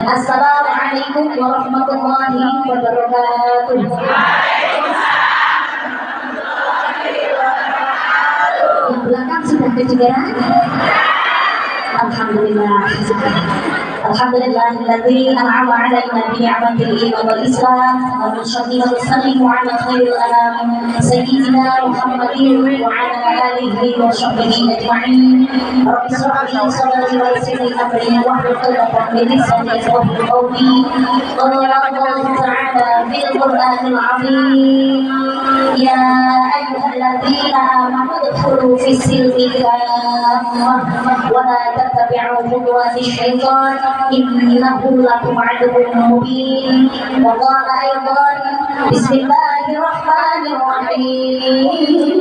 Assalamualaikum warahmatullahi wabarakatuh. Yang belakang sudah kedengaran? Alhamdulillah. Alhamdulillahilladzi an'ama 'alaina bi ni'matil iman wal islam wa nusalli wa nusallimu 'ala khairil anam sayyidina Muhammadin wa 'ala alihi wa sahbihi ajma'in. Rabbi shrah li sadri wa yassir li amri wahlul 'uqdatam min lisani yafqahu qawli. Qala Allah ta'ala fil Qur'anil 'azim, ya ayyuhalladzina amanu udkhulu fis silmi kaffah wa la tattabi'u khutuwatis syaitan innahu lakum aduwwun mubin. Wa qala aydan bismillahirrahmanirrahim,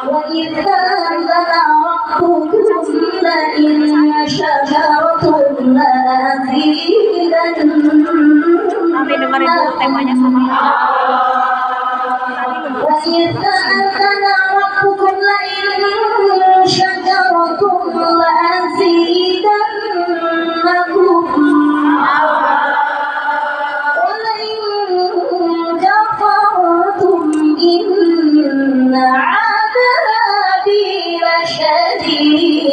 wa idh ta'adana rabbukum la in syakartum la azidannakum. Kami dengerin dulu temanya sama wa idh ta'adana rabbukum la in syakartum la azidannakum wa la in kafartum inna 'adabi lasyadid.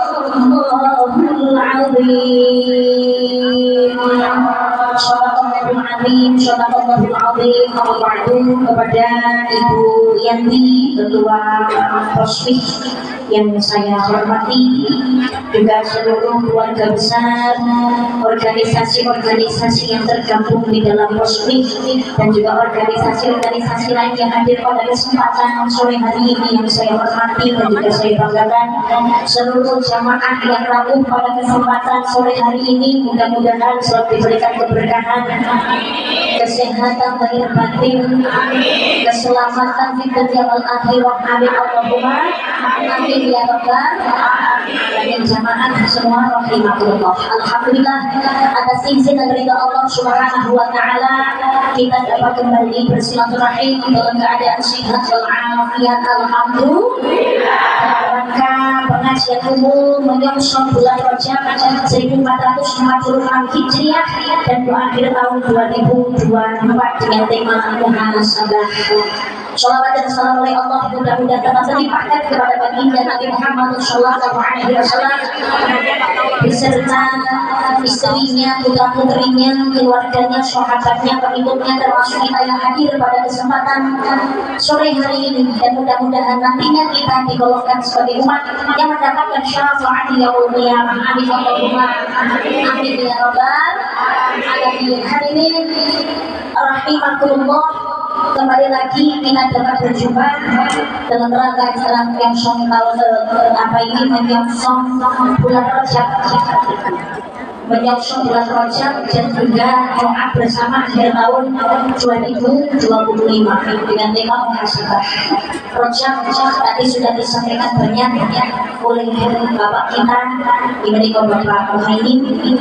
Shadaqallahul 'azim. Shadaqallahul 'azim. Kepada Ibu Yanti, Ketua Posmik yang saya hormati, juga seluruh keluarga besar, organisasi-organisasi yang tergabung di dalam Posmik, dan juga organisasi-organisasi lain yang hadir pada kesempatan sore hari ini yang saya hormati dan juga saya banggakan. Seluruh jamaah yang rapuh pada kesempatan sore hari ini, mudah-mudahan selalu diberikan keberkahan, kesehatan lahir batin, keselamatan di dunia wal akhirah. Amin Allahumma amin ya rabbal alamin. Jamaah semua rahimakumullah. Alhamdulillah, atas izin dan ridha Allah Subhanahu wa taala, kita dapat kembali bersilaturahim dalam keadaan sehat walafiat. Alhamdulillah. Rangka pengajian umum menyongsong bulan Rajab 1446 Hijriah dan akhir tahun 2024 dengan tema muhasabah. Shalawat dan salam oleh Allah mudah-mudahan tetap terlimpahkan kepada baginda Nabi Muhammad sallallahu alaihi wasallam beserta istrinya, putra-putrinya, keluarganya, sahabatnya, pengikutnya, termasuk kita yang hadir pada kesempatan sore hari ini, dan mudah-mudahan nantinya kita digolongkan sebagai umat yang mendapatkan syafaat yaumul qiyamah. Amin Allahumma amin ya rabbal alamin. Hadirin rahimakumullah, kembali lagi kita dapat berjumpa dalam rangka yang menyongsong bulan Rajab, menyongsong bulan Rajab dan juga doa bersama akhir tahun 2025 dengan tema muhasabah. Rajab tadi sudah disampaikan banyak oleh Bapak kita di Bapak Muhaimin.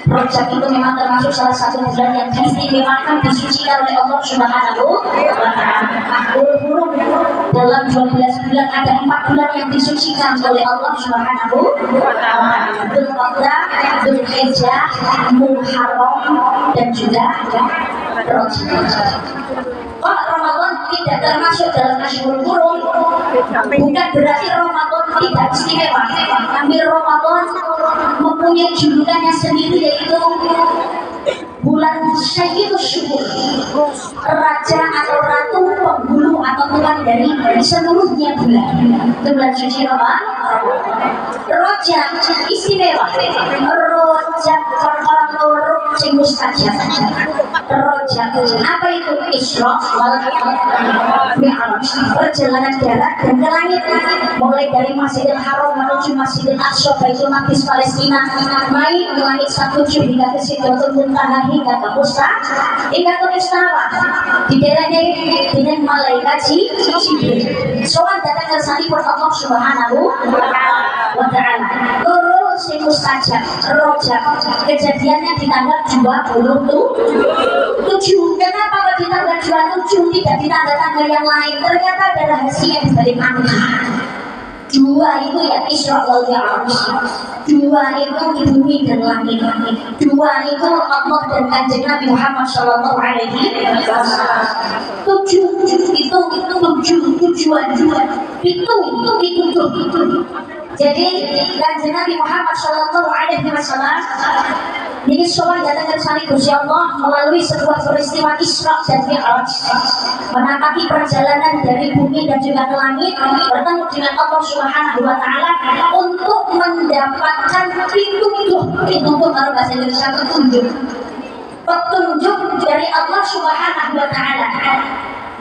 Rajab itu memang termasuk salah satu bulan yang diistimewakan, disucikan oleh Allah Subhanahu wa taala. Huruf dalam 12 bulan ada 4 bulan yang disucikan oleh Allah Subhanahu wa taala. Dzulqa'dah, Dzulhijjah, Muharram dan juga Rajab. Kalau Ramadan tidak termasuk dalam Ashhurul Hurum, bukan berarti Ramadan tidak istimewa. Tapi Ramadan mempunyai julukannya sendiri, yaitu bulan Sayyidus Syuhur, raja atau ratu penghulu atau tuan dari seluruhnya bulan. Itu bulan suci Ramadan. Rajab istimewa. Rajab orang loro sing mustajab. Rajab apa itu? Isra wal Mi'raj, perjalanan darat dan ke langit, mulai dari Masjidil Haram menuju Masjidil Aqsa Baitul Maqdis Palestina, naik ke langit 7 hingga ke Sidratul Muntaha, hingga ke Mustawa, di daerahnya dengan malaikat Jibril. Soal datang ke salibur Allah Subhanahu wa taala. Terus sing mustajab Rojab. Kejadiannya di tanggal 27. Kenapa kok di tanggal 27 tidak di tanggal-tanggal yang lain? Ternyata ada rahasia di balik angka. Dua itu ya Isra wal Mi'raj. Dua itu di bumi dan langit. Dua itu Allah dan Kanjeng Nabi Muhammad Shallallahu Alaihi Wasallam. Tujuh itu tujuan. Itu. Jadi Kanjeng Nabi Muhammad Shallallahu Alaihi Wasallam ini soal datang dari Gusti Allah melalui sebuah peristiwa Isra dan Mi'raj, menapaki perjalanan dari bumi dan juga ke langit, bertemu dengan Allah Subhanahu Wa Taala untuk mendapatkan petunjuk kalau bahasa Indonesia petunjuk dari Allah Subhanahu Wa Taala,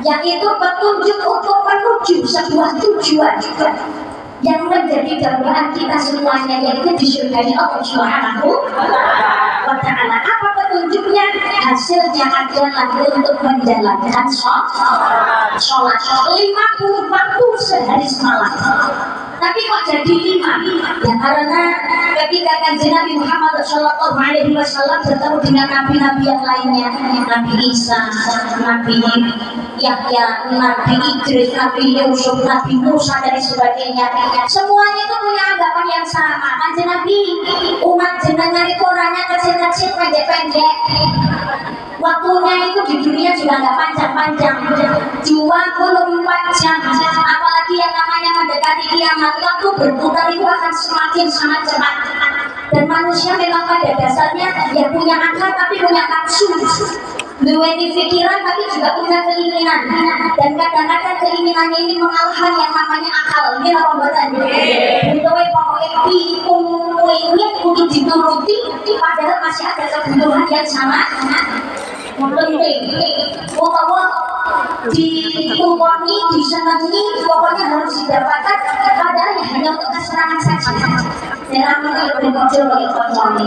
yaitu petunjuk untuk menuju sebuah tujuan yang menjadi dambaan kita semuanya, yaitu di surganya Allah Subhanahu wa Ta'ala. Apa petunjuknya? Hasilnya adalah untuk menjalankan sholat 50 waktu sehari semalam. Tapi kok jadi 5? Ya karena ketika Kanjeng Nabi Muhammad Shallallahu Alaihi Wasallam bertemu dengan nabi-nabi yang lainnya, Nabi Isa, Nabi Yahya, Nabi Idris, Nabi Yusuf, Nabi Musa dan sebagainya. Semuanya itu punya anggapan yang sama. Kanjeng Nabi, umat jenengan itu orangnya kecil-kecil, pendek-pendek. Waktunya itu di dunia juga nggak panjang-panjang, 24 jam. Apalagi yang namanya mendekati kiamat, waktu berputar itu akan semakin sangat cepat. Dan manusia memang pada dasarnya ya punya akal tapi punya nafsu, duweni pikiran tapi juga punya keinginan. Dan kadang-kadang keinginannya ini mengalahkan yang namanya akal. Ini apa buatan? Bentuknya pokoknya ini untuk dituruti, padahal masih ada kebutuhan yang sama penting. Utawa dilumoni, disenangi, pokoknya harus didapatkan, padahal ya hanya untuk kesenangan saja. Jangan menurut kecil bagi konsumen.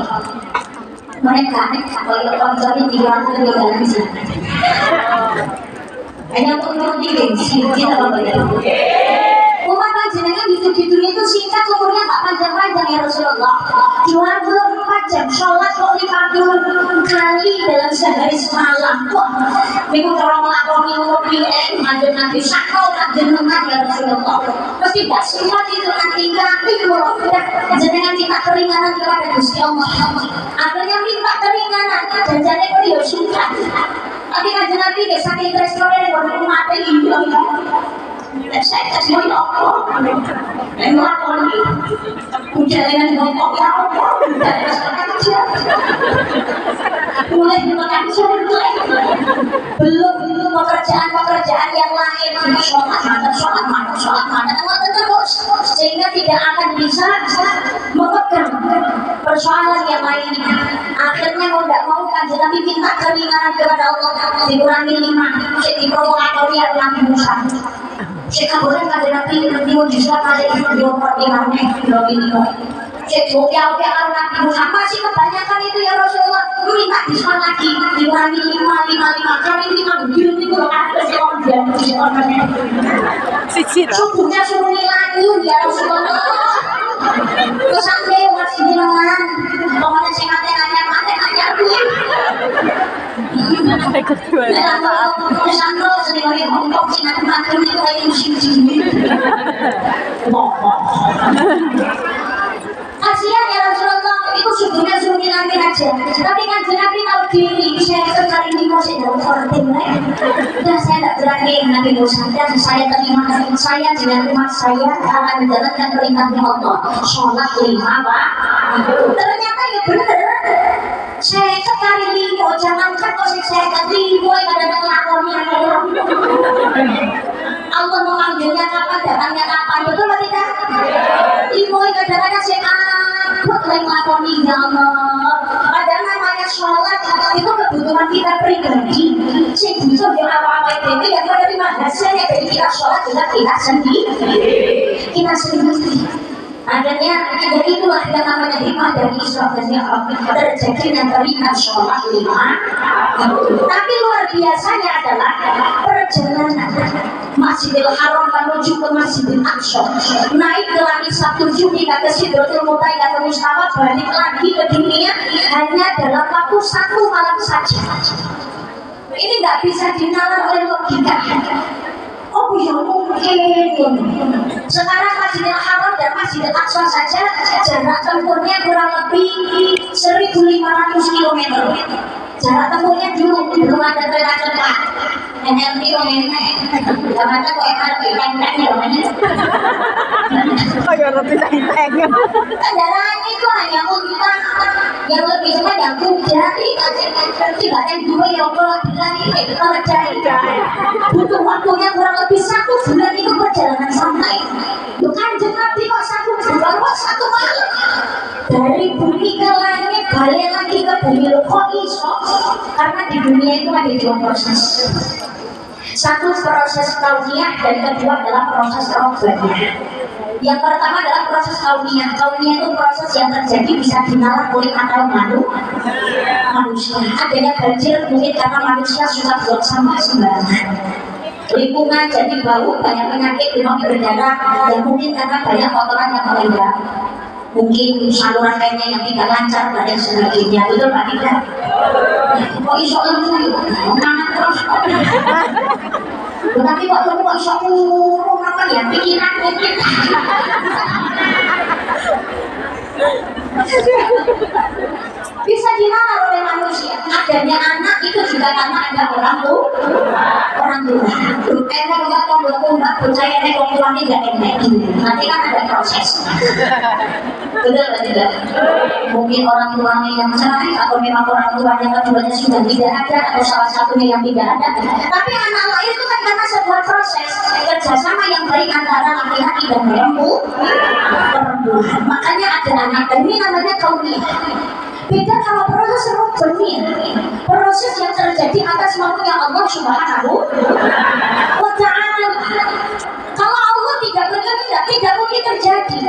Mereka kalau konsumen dibantu di dalam sini. Hanya untuk menuruti gengsi, kita membayar. Umat panjenengan hidup di dunia itu singkat, umurnya tak panjang-panjang ya Rasulullah. 24 jam, sholat kok 50 kali dalam sehari semalam. Wah, minggu kalau melakoni ngopi, manjur nanti sakau tak jenengan ya Rasulullah. Pasti tak sempat itu nanti kalau jenengan minta keringanan kepada Gusti Allah. Akhirnya minta keringanan, dan jadi beliau suka. Tapi kanjeng Nabi dia saking restoran yang baru mati ini. Saya kasih Allah. Memang ini perjalanan ngomong ya Allah. Mulai makan sore, belum pekerjaan yang lain, sholat makan terus, sehingga tidak akan bisa memegang persoalan yang lain. Akhirnya mau tidak mau kanjeng Nabi minta keringanan kepada Allah, dikurangi 5, jadi provokatori yang Nabi Musa. Saya boleh kanjeng Nabi mau disuap aja itu 25 ini. Oke karena Nabi Musa masih kebanyakan itu ya Rasulullah. Lu minta disuap lagi, dikurangi 5 kali 5 bil itu ada seorang dia. Subuhnya suruh ngilangi ya Rasulullah. Terus sampai masih jenengan, pokoknya saya nanya ikut jualan maaf. Sandro sering lagi ngomong sih nanti makan itu kayak musim-musim. Kasihan ya Rasulullah, itu subuhnya suruh ngilangin aja. Tapi kan Nabi tahu diri, saya itu kali ini masih dalam korting. Dan saya tidak berani Nabi Musa, dan saya terima kasih saya dengan umat saya akan menjalankan perintahnya Allah. Sholat 5 Pak. Ternyata ya benar. Saya sekali limo, jangankan kau saya limo yang ada dalam lakonnya. Allah memanggilnya kapan, datangnya kapan, betul atau tidak? Limo yang kadang-kadang saya akut yang lakoni ya Allah. Padahal namanya sholat itu kebutuhan kita pribadi. Saya butuh yang apa-apa itu yang menerima hasilnya dari kita sholat juga kita sendiri. Akhirnya jadi itulah yang namanya hikmah dari Isra dan Mi'raj, terjadinya terikat sholat 5. Tapi luar biasanya adalah perjalanan Masjidil Haram menuju ke Masjidil Aqsa, naik ke langit 1 Juni ke Sidratul Muntaha ke Mustafa, balik lagi ke dunia hanya dalam waktu 1 malam saja. Ini nggak bisa dinalar oleh logika. Oh ya mungkin. Sekarang Masjidil Haram dan Masjidil Aqsa saja jarak tempuhnya kurang lebih 1.500 km. Jarak tempuhnya dulu belum ada kereta cepat. MRT yang ada kok MRT pendek ya namanya. Oh ya lebih pendek. Kendaraan itu hanya unta yang lebih cepat yang kuda. Tidak ada dua yang kalau jahit. Butuh waktunya kurang lebih 1 bulan itu perjalanan sampai. Bukan Nabi kok 1 bulan kok 1 malam. Dari bumi ke langit balik lagi ke bumi lo kok iso? Karena di dunia itu ada 2 proses. Satu proses kauniyah dan kedua adalah proses robbaniyah. Yang pertama adalah proses kauniyah. Kauniyah itu proses yang terjadi bisa dinalar oleh akal manusia. Adanya banjir mungkin karena manusia suka buang sampah sembarangan. Lingkungan jadi bau, banyak penyakit demam berdarah, dan mungkin karena banyak kotoran yang mengendap. Mungkin saluran lainnya yang tidak lancar dan sebagainya. Betul Pak Tidak? Kok iso lemu? Mangan terus. Tapi kok lemu kok iso kurung apa ya? Pikiran mungkin. Bisa dinalar oleh manusia. Adanya anak itu juga karena ada orang tua. Emang nggak tombol-tombol percaya nih orang tuanya nggak enak. Nanti kan ada proses. Betul tidak? Mungkin orang tuanya yang cerai atau memang orang tuanya keduanya sudah tidak ada atau salah satunya yang tidak ada. Tapi anak lahir itu kan karena sebuah proses kerjasama yang baik antara laki-laki dan perempuan. Makanya ada anak dan ini namanya kauniyah. Beda kalau proses robbaniyah, proses yang terjadi atas maunya Allah Subhanahu wa Ta'ala. Kalau Allah tidak berkehendak, tidak mungkin terjadi.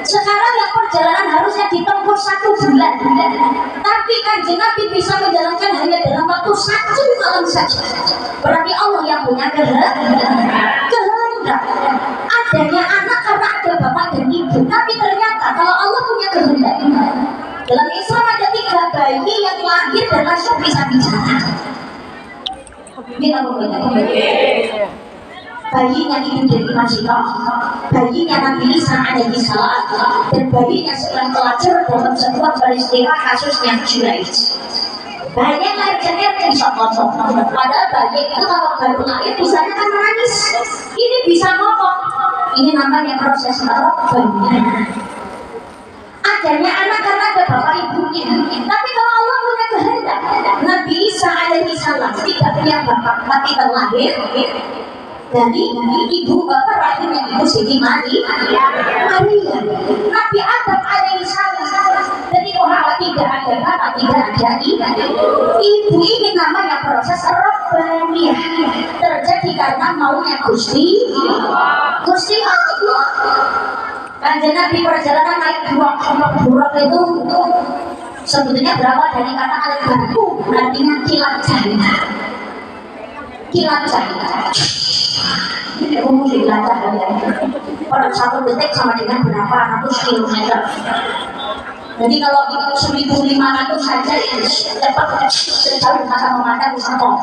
Sekarang yang perjalanan harusnya ditempuh 1 bulan, tapi Kanjeng Nabi bisa menjalankan hanya dalam waktu 1 malam saja. Berarti Allah yang punya kehendak. Adanya anak karena ada bapak dan ibu, tapi ternyata kalau Allah punya kehendak, dalam Islam ada 3 bayi yang lahir dan langsung bisa bicara. Bila bayinya itu dari Masyidah, bayinya Nabi Isa alaihi salam, dan bayinya seorang pelajar dalam sebuah peristiwa kasusnya Juraij. Bayi yang lahir jadi bisa ngomong. Padahal bayi itu kalau baru lahir misalnya kan menangis, ini bisa ngomong. Ini namanya proses robbaniyah. Adanya anak karena ada bapak ibunya. Tapi kalau Allah punya kehendak, Nabi Isa alaihi salam tidak punya bapak tapi terlahir dari ibu bapak rahimnya ibu Siti Maria. Nabi Adam alaihi salam. Jadi kalau tidak ada bapak tidak ada ibu, ini namanya proses robbaniyah. Terjadi karena maunya Gusti Allah. Kanjeng Nabi perjalanan naik buruk itu sebetulnya berawal dari kata al-batu, artinya kilat cahaya. Ini umum di kilat cahaya. Pada 1 detik sama dengan berapa ratus kilometer. Jadi kalau itu 1.500 saja itu cepat sejauh mata memandang satu.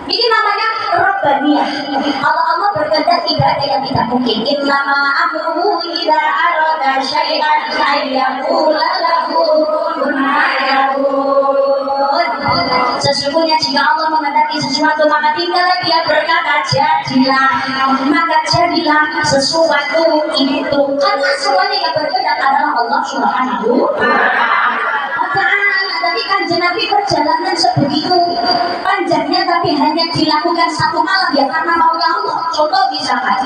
Ini namanya robbaniyah. Kalau Allah berkehendak tidak ada yang tidak mungkin. Innama amruhu idza arada syai'an ayyaqula lahu kun fayakun. Sesungguhnya jika Allah menghendaki sesuatu maka tinggal dia berkata jadilah, maka jadilah sesuatu itu. Karena semuanya yang berkehendak adalah Allah Subhanahu wa Ta'ala. Tapi Kanjeng Nabi perjalanan sebegitu panjangnya tapi hanya dilakukan 1 malam ya karena maunya Allah. Contoh misalkan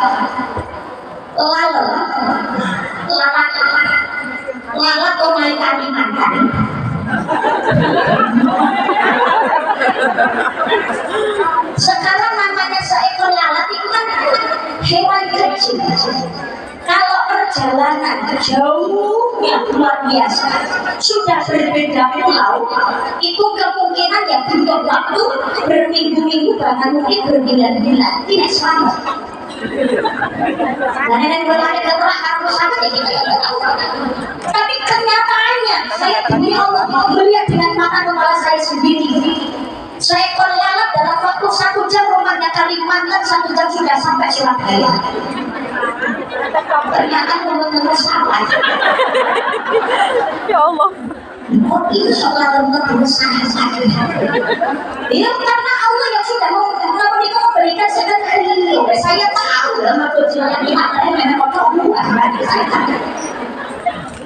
lalat omai Kalimantan. Sekarang namanya seekor lalat itu kan hewan kecil. Kalau perjalanan jauh yang luar biasa, sudah berbeda pulau, itu kemungkinan ya butuh waktu berminggu-minggu bahkan mungkin berbulan-bulan tidak selamat. Nah, nenek berlari ke terakhir bersama ya kita tidak tahu. Tapi kenyataannya saya demi Allah melihat dengan mata kepala saya sendiri. Seekor lalat dalam waktu 1 jam rumahnya Kalimantan, 1 jam sudah sampai Surabaya. Ternyata teman-teman salah. Ya Allah. Oh itu soal berusaha saja. Ya karena Allah yang sudah memberikan sekali. Saya tahu dalam tujuan yang dimakai memang bukan bagi saya.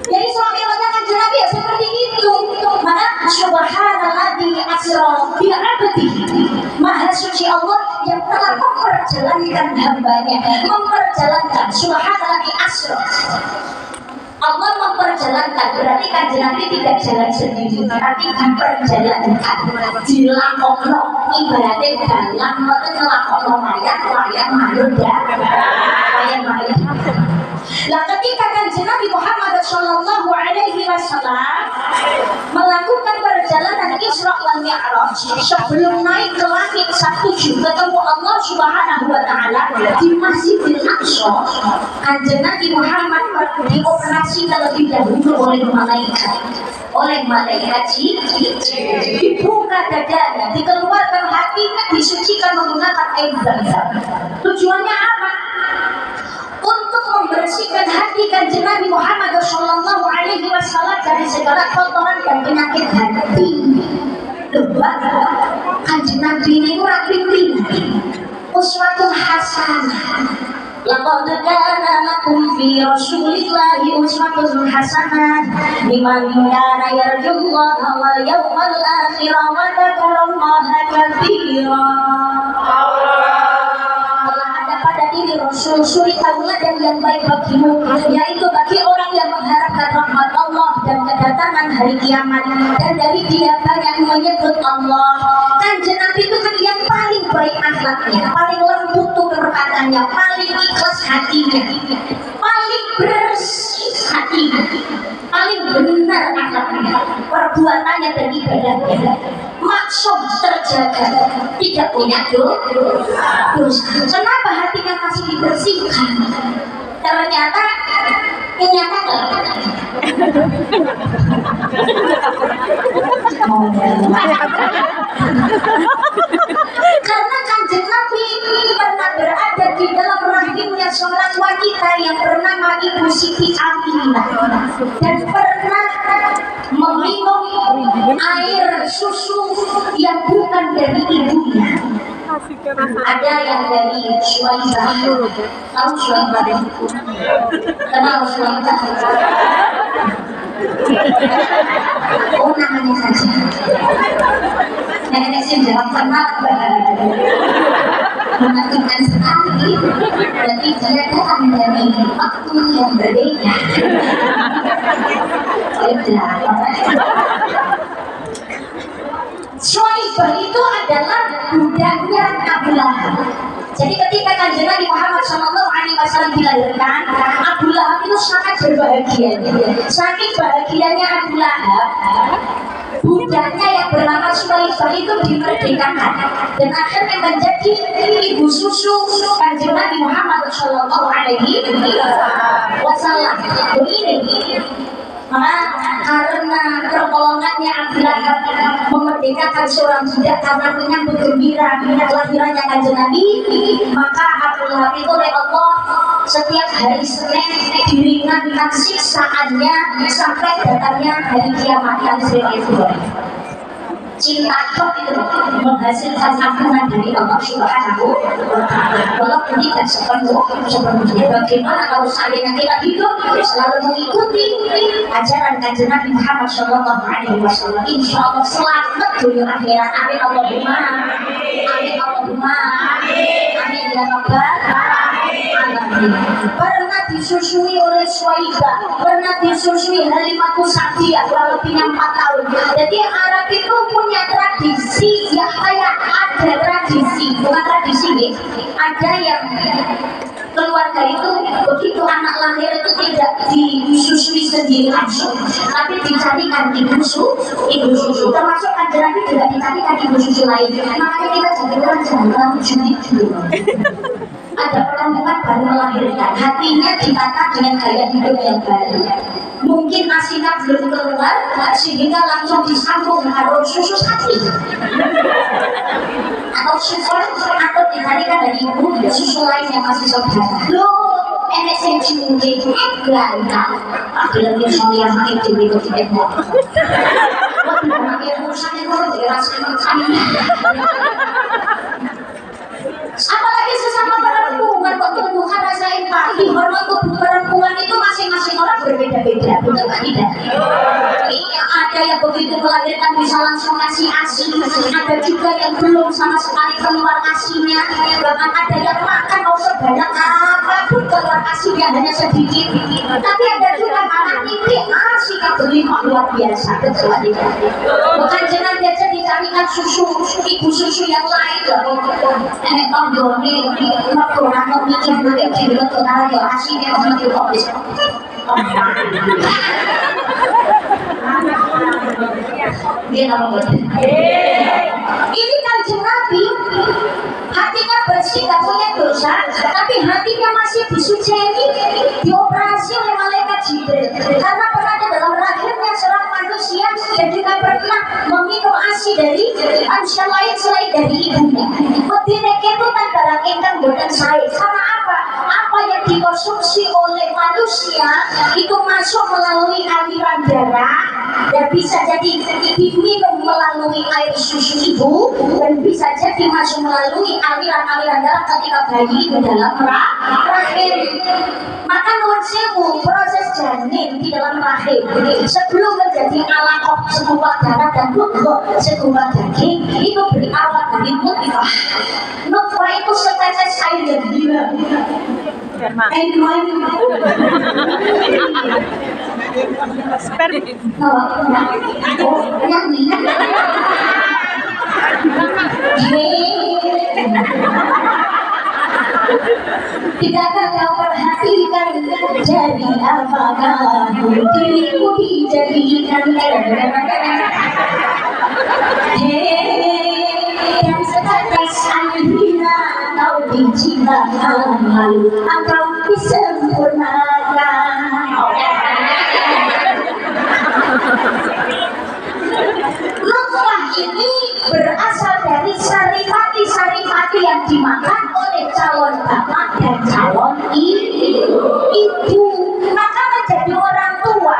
Jadi suami mengatakan Nabi ya seperti itu. Maka subhanalladzi asra bi 'abdihi. Maha suci Allah yang telah memperjalankan hambanya, memperjalankan subhanalladzi asra. Allah memperjalankan, berarti kanjeng Nabi tidak jalan sendiri, tapi diperjalankan, dilakokno, ibaratnya dalam melakokno mayat mayat mayat. Nah, ketika kanjeng Nabi Muhammad Shallallahu Alaihi Wasallam melakukan perjalanan Isra wal Mi'raj, sebelum naik ke langit 7 ketemu Allah Subhanahu Wa Taala di Masjidil Aqsa, kanjeng Nabi Muhammad dioperasi terlebih dahulu oleh malaikat dibuka dadanya, dikeluarkan hatinya, disucikan menggunakan air zam-zam. Tujuannya apa? Untuk membersihkan hati kanjeng Nabi Muhammad Shallallahu Alaihi Wasallam dari segala kotoran dan penyakit hati. Lebat, kanjeng Nabi ini rapi uswatun hasanah. Laqad kana lakum fi Rasulillahi uswatun hasanah liman kana yarjullaha wal yawmal akhir wa dzakarallaha katsira. Pada diri Rasul suri tauladan yang baik bagimu, yaitu bagi orang yang mengharapkan rahmat Allah dan kedatangan hari kiamat, dan dari dia banyak menyebut Allah. Kanjeng Nabi itu kan yang paling baik akhlaknya, paling lembut tutur katanya, paling ikhlas hatinya, paling bersih hatinya, paling benar akhlaknya, perbuatannya dan ibadahnya, maksud terjaga, tidak punya dosa. Kenapa hatinya masih dibersihkan? Ternyata karena kanjeng Nabi pernah berada di dalam rahimnya seorang wanita yang bernama Ibu Siti Aminah dan pernah meminum air susu yang bukan dari ibunya. Ada yang dari Suwaibah. Tahu Suwaibah? Kenal Suwaibah? Oh namanya saja. Nenek sih jawab kenal menentukan sekali. Berarti dia datang dari waktu yang berbeda. Suwaibah itu adalah budaknya Abu Lahab. Jadi ketika kanjeng Nabi Muhammad SAW dilahirkan, Abu Lahab itu sangat berbahagia. Saking bahagianya Abu Lahab, budaknya yang bernama Suwaibah itu dimerdekakan dan akhirnya menjadi ibu susu kanjeng Nabi Muhammad SAW. Ini maka karena pertolongannya Abu Lahab memerdekakan seorang budak karena menyambut gembira kelahirannya kanjeng Nabi, maka Abu Lahab itu oleh Allah setiap hari Senin diringankan siksaannya sampai datangnya hari kiamat yang itu. Cinta itu menghasilkan ampunan dari Allah Subhanahu wa Ta'ala. Walaupun tidak sepenuhnya. Bagaimana kalau seandainya kita hidup selalu mengikuti ajaran kanjeng Nabi Muhammad Shallallahu Alaihi Wasallam, insya Allah selamat dunia akhirat. Amin Allahumma. Amin Allahumma. Amin ya Rabbal alamin. Pernah disusui oleh Suwaibah, pernah disusui Halimatus Sa'diyah kurang lebihnya 4 tahun. Jadi Arab itu punya tradisi yang kayak ada tradisi, bukan tradisi nih, ada yang keluarga itu begitu anak lahir itu tidak disusui sendiri langsung, tapi dicarikan ibu susu, termasuk kanjeng Nabi juga dicarikan ibu susu lain. Makanya kita jadi orang jangan jujur dulu. Ada perempuan baru melahirkan, hatinya ditata dengan gaya hidup yang baru. Mungkin asinya belum keluar, sehingga langsung disambung harus susu sapi atau susu, atau dicarikan dari ibu susu lain yang masih saudara. Loh, esensi mungkin ganteng. Akhirnya saya makin tinggi ke tidak mau. Waduh, makin rusak itu rasanya kami. Apalagi sesama perempuan, pertumbuhan rasa empati, hormon tubuh perempuan itu masing-masing orang berbeda-beda, betul tak tidak? Iya, ada yang begitu melahirkan bisa langsung kasih asi, ada juga yang belum sama sekali keluar asinya, bahkan ada yang makan mau sebanyak apapun keluar asinya hanya sedikit. Tapi ada juga anak ini asi keberlimpah luar biasa, betul tak tidak? Bukan jangan biasa dicarikan susu, ibu susu yang lain loh. Doni, kurang mikir dulu di betul ya hasilnya orang itu habis. Dia nama ini kan Nabi, hatinya bersih, gak punya dosa, tapi hatinya masih disujeni, dioperasi oleh malaikat Jibril. Karena pernah ada dalam rahimnya seorang manusia dan juga pernah meminum asi dari manusia lain selain dari ibunya. Bedine ketutan barang ingkang boten sae. Karena apa? Apa yang dikonsumsi oleh manusia itu masuk melalui aliran darah dan bisa jadi diminum melalui air susu ibu dan bisa jadi masuk melalui aliran-aliran darah ketika bayi itu dalam rahim. Maka nuwun sewu, proses janin di dalam rahim sebelum menjadi alaqah segumpal darah dan mudghah segumpal daging itu berawal dari nutfah. Nutfah itu setetes air yang gila. Air mani. Sperma. Yang ini. Tidakkah kau perhatikan jadi apakah diriku dijadikan dan setetes akhirnya kau diciptakan lalu atau disempurnakan. Nutfah ini berasal dari saripati yang dimakan oleh calon bapak dan calon ibu. Maka menjadi orang tua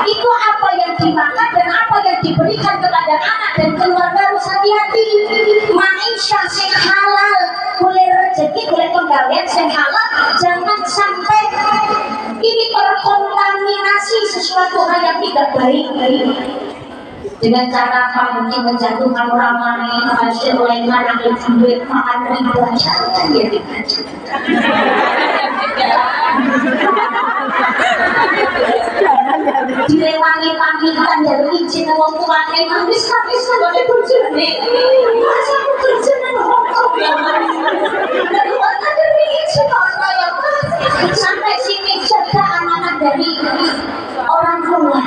itu apa yang dimakan dan apa yang diberikan kepada anak dan keluarga harus hati-hati. Maisha sing halal, boleh rezeki, boleh penggawean sing halal, jangan sampai ini terkontaminasi sesuatu hal yang tidak baik. Dengan cara apa mungkin menjatuhkan orang lain, hasil lain yang duit makan riba, jangan ya direwangi pamitan dari izin wong tuane bisa oleh bojone. Masa bojone ngomong ya. Dari mana dari izin apa ya sampai sini jaga amanah dari orang tua.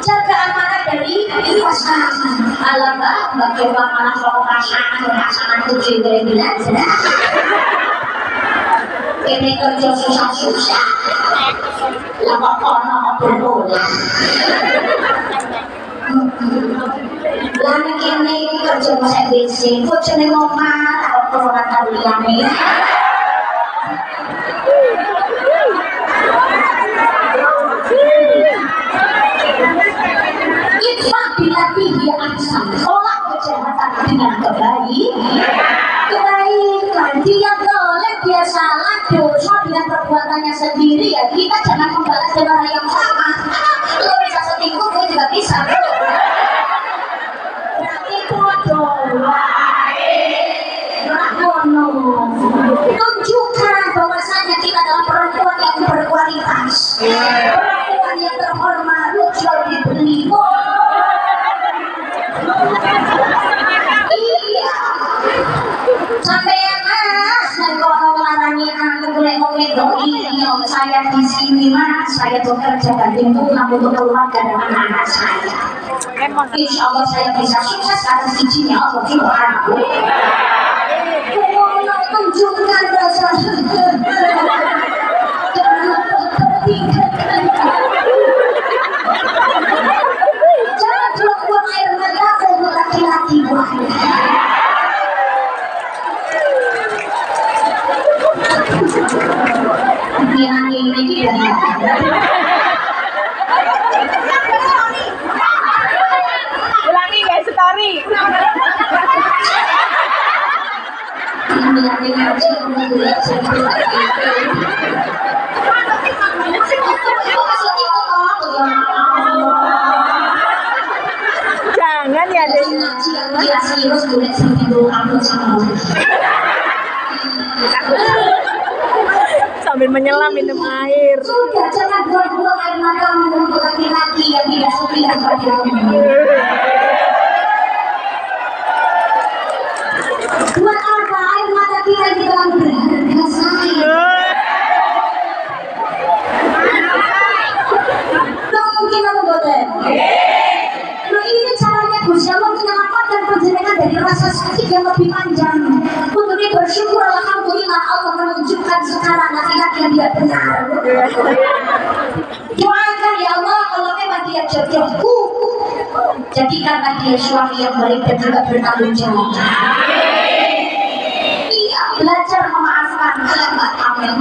Jaga amanah dari pasangan. Alamak, mbak coba malah soal pasangan tujuh bulan sudah. Ini kerja susah-susah. Lama kono berbola. Lama kini kerja masak bensin. Bojone ngomong atau orang kaliane. Itfah bilati dia ahsan. Tolak kejahatan dengan kebaikan. Dia boleh, dia salah, dosa dengan perbuatannya sendiri ya. Kita jangan membalas dengan hal yang sama. Lo bisa selingkuh, gue juga bisa. Berarti bodoh. Tunjukkan bahwasanya kita adalah perempuan yang berkualitas, perempuan yang terhormat, jual dibeli. Iya, sampai yang mas dan kalau ngelarangin aku boleh ngomongin iya, saya di sini mas, saya bekerja banting tulang untuk keluarga dan anak-anak saya. Insya Allah saya bisa sukses atas izinnya Allah Subhanahu. Allah tunjukkan rasa jangan buang air mata untuk laki-laki ini tidak. Ulangi guys, story. Jangan ya deh. Sambil menyelam minum air. Sudah, jangan buang-buang air matamu untuk laki-laki yang tidak setia padamu. Buat apa air mata kita di dalam berharga saya? Mungkin apa boten? Ini caranya Gusti Allah menyelamatkan panjenengan dari rasa sakit yang lebih panjang. Untuk itu bersyukur alhamdulillah Allah menunjukkan sekarang nasihat yang tidak benar. Doakan ya Allah kalau memang dia jodohku, jadikanlah dia suami yang baik dan juga bertanggung jawab. Iya, belajar memaafkan kalimat amin.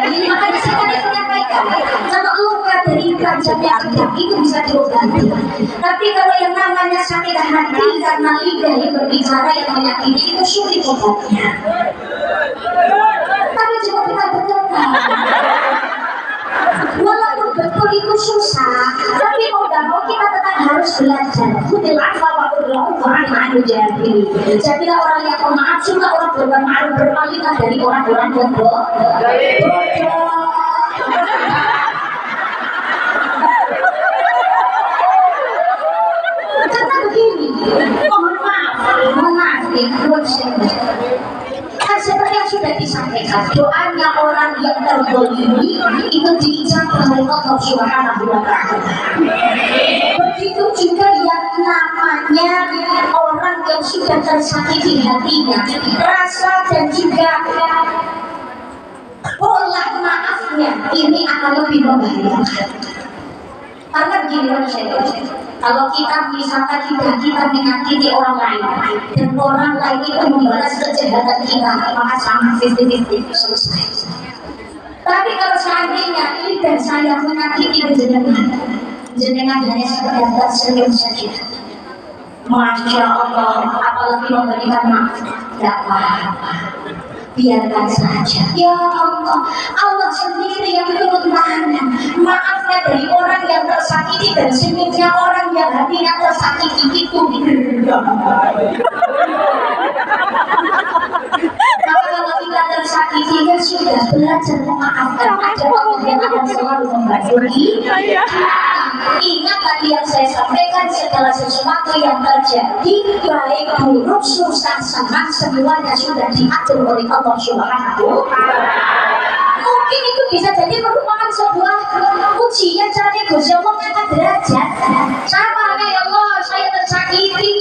Ini makanya saya tadi menyampaikan kalau luka dari panjang yang sedang itu bisa diobati. Tapi kalau yang namanya sakit hati karena lidah yang berbicara yang menyakiti itu sulit obatnya. Tapi coba kita betulkan. Walaupun betul itu susah, tapi mau gak mau kita tetap harus belajar. Jadilah orang yang pemaaf, suka orang bermaaf, berpalinglah dari orang-orang yang bodoh. Karena begini, mohon maaf, kan seperti yang sudah disampaikan, doanya orang yang terzalimi itu diijabah oleh Allah Subhanahu wa Ta'ala. Begitu juga yang namanya orang yang sudah tersakiti hatinya, rasa dan juga pola maafnya ini akan lebih membahayakan. Karena begini manusia, kalau kita misalkan kita menyakiti orang lain dan orang lain itu membalas kejahatan kita, maka sama 50-50 selesai. Tapi kalau seandainya lidah saya menyakiti jenengan hanya sekedar senyum saja, Masya Allah, apalagi memberikan maaf, tidak apa-apa, biarkan saja. Ya Allah, Allah sendiri yang turun tangan, maafnya dari orang yang tersakiti dan senyumnya orang yang hatinya tersakiti itu. Maka kalau kita tersakiti ya sudah belajar memaafkan aja, Allah yang akan selalu membantu. Ingat tadi yang saya sampaikan, segala sesuatu yang terjadi baik buruk susah senang semuanya sudah diatur oleh Allah Subhanahu. Mungkin itu bisa jadi merupakan sebuah ujian caranya Gusti Allah mengangkat derajat. Sama kayak Allah, saya tersakiti,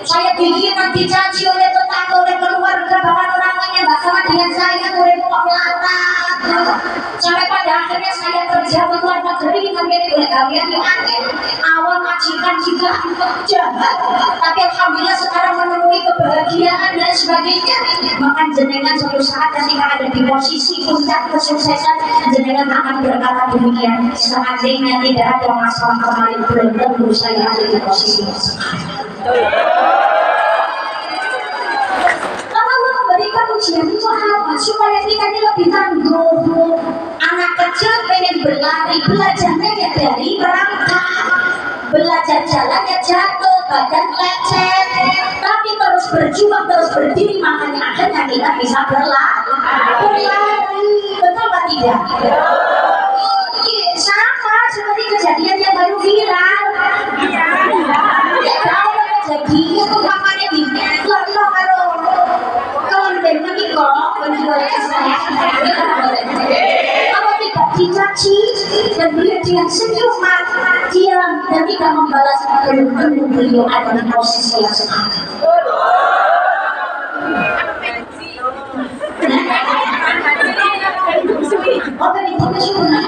saya dihianati, dicaci oleh tetangga, oleh keluarga, bahkan orang lainnya nggak sama dengan saya, oleh kok melarat. Sampai pada akhirnya saya kerja ke luar negeri, tapi oleh kalian yang angin, awal majikan juga jahat, tapi alhamdulillah sekarang menemui kebahagiaan dan sebagainya. Maka jenengan suatu saat ketika ada di posisi puncak kesuksesan, jenengan akan berkata demikian, seandainya tidak ada masalah kemarin belum tentu saya ada di posisi yang sekarang. Allah memberikan ujian itu apa? Supaya kita ini lebih tangguh. Anak kecil pengen berlari, belajarnya ya dari merangkak, belajar jalannya jatuh, badan lecet, tapi terus berjuang, terus berdiri, makanya akhirnya kita bisa berlari. Betul apa tidak? Sama seperti kejadian yang baru viral. Ya tahu kejadian umpamanya di Londo karo penjual saya. Kalau tidak dicaci dan beliau dengan senyum diam dan tidak membalas, belum tentu beliau ada di posisi yang sekarang. Apa itu kesyukuran?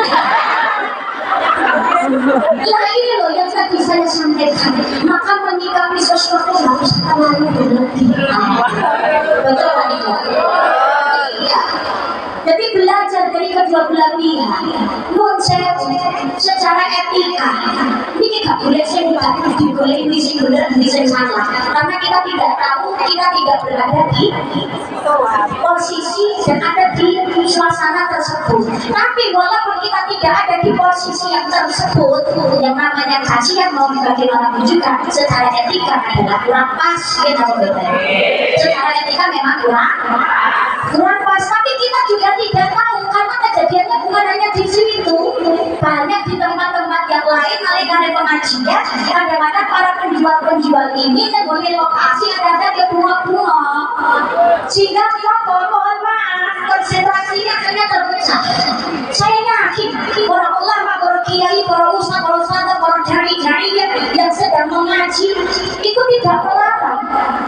Lah ini loh yang tadi saya sampaikan. Maka menyikapi sesuatu harus terlalu berlebihan. Betul kan itu? Iya. Jadi belajar dari kedua belah pihak. Nun secara etika. Ini gak boleh sih boleh ini sih benar, ini sih salah. Karena kita tidak tahu, kita tidak berada di posisi dan ada di suasana tersebut. Tapi walaupun kita tidak ada di posisi yang tersebut, yang namanya kajian mau bagaimanapun juga secara etika adalah kurang pas, kita berbeda. Secara etika memang kurang pas, tapi kita juga tidak tahu karena kejadiannya bukan hanya di situ, banyak di tempat-tempat yang lain. Kali-kali pengajian, kadang-kadang para penjual-penjual ini mempunyai lokasi ada di bunga-bunga, sehingga dia mohon maaf konsentrasinya hanya terpecah. Saya yakin para ulama, para kiai, para ustaz, para dai yang sedang mengaji itu tidak melarang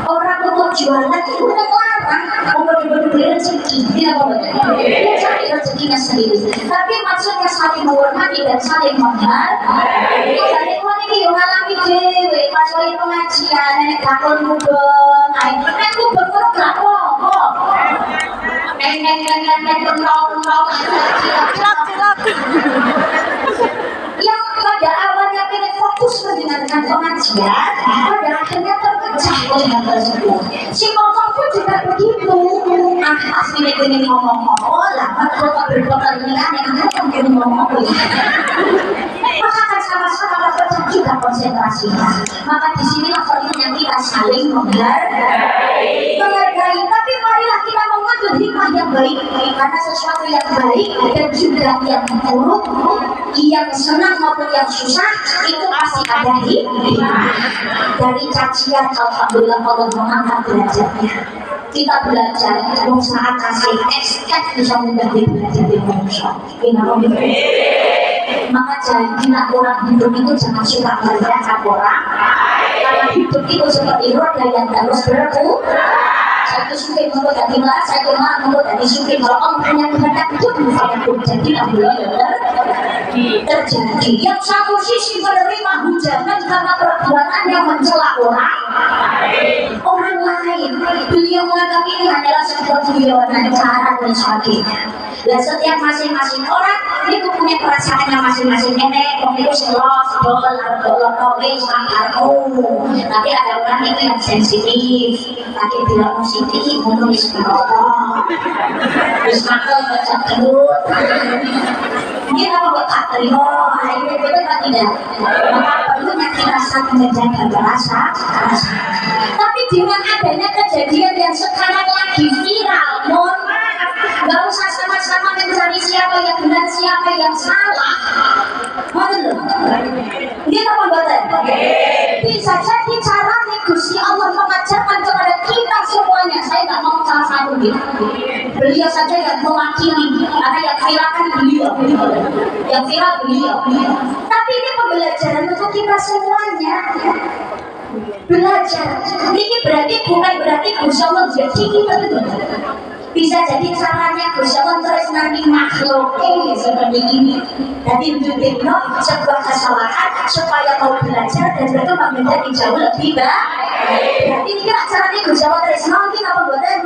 orang untuk jualan, itu melarang untuk diberi rezeki, tidak apa-apa, dia cari rezekinya sendiri. Tapi maksudnya saling menghormati dan saling menghargai. Jadi kalau ini ngalami dewe pas wae pengajian nek dakon mubeng, nek mubeng kok gak apa-apa. Nek pentol-pentol cilok. Yang pada awalnya pengen fokus mendengarkan pengajian, pada akhirnya terpecah dengan tersebut. Si ngomong pun juga begitu. Asli pengen ngomong-ngomong lah, kalau berpotensi yang pengen ngomong. Maka akan sama-sama terpecah juga konsentrasinya. Maka disinilah pentingnya kita saling menghargai. Tapi marilah kita mengambil hikmah yang baik, karena sesuatu yang baik dan juga yang buruk, yang senang maupun yang susah itu pasti ada hikmah. Dari cacian alhamdulillah Allah mengangkat derajatnya. Kita belajar saat kasih estek bisa menjadi belajar di manusia. Maka jangan orang hidup itu jangan suka merendahkan orang, karena hidup itu seperti roda yang harus berputar. Satu suka membuat hati marah, satu marah membuat hati suka. Kalau Allah punya kehendak itu bukan jadi terjadi. Yang satu sisi menerima hujanan karena perbuatannya mencela orang lain. Beliau menganggap ini adalah sebuah guyonan, cara dan sebagainya. Dan setiap masing-masing orang itu punya perasaannya masing-masing. Nenek, om itu selos, dolar, tapi ada orang itu yang sensitif, tapi bilang positif, menulis berapa, terus makan baca terus. Ini apa buat terima? Ini betul kan tidak? Maka perlunya kita saling menjaga rasa. Tapi dengan adanya kejadian yang sekarang lagi viral, mohon maaf, nggak usah sama-sama mencari siapa yang benar, siapa yang salah. Betul? Ini apa betul? Bisa jadi cara Gusti Allah mengajarkan kepada kita semuanya. Saya nggak mau salah satu gitu. Beliau saja yang mewakili, karena yang viral kan beliau, yang viral beliau. Tapi ini pembelajaran untuk kita semuanya. Belajar. Ini berarti bukan berarti Gusti Allah jadi kita betul. Bisa jadi caranya Gusti Allah terus nanti makhluk seperti ini. Jadi bikin sebuah kesalahan supaya mau belajar dan berkembang menjadi jauh lebih baik. Berarti ini kan caranya Gusti Allah terus nanti apa buatan?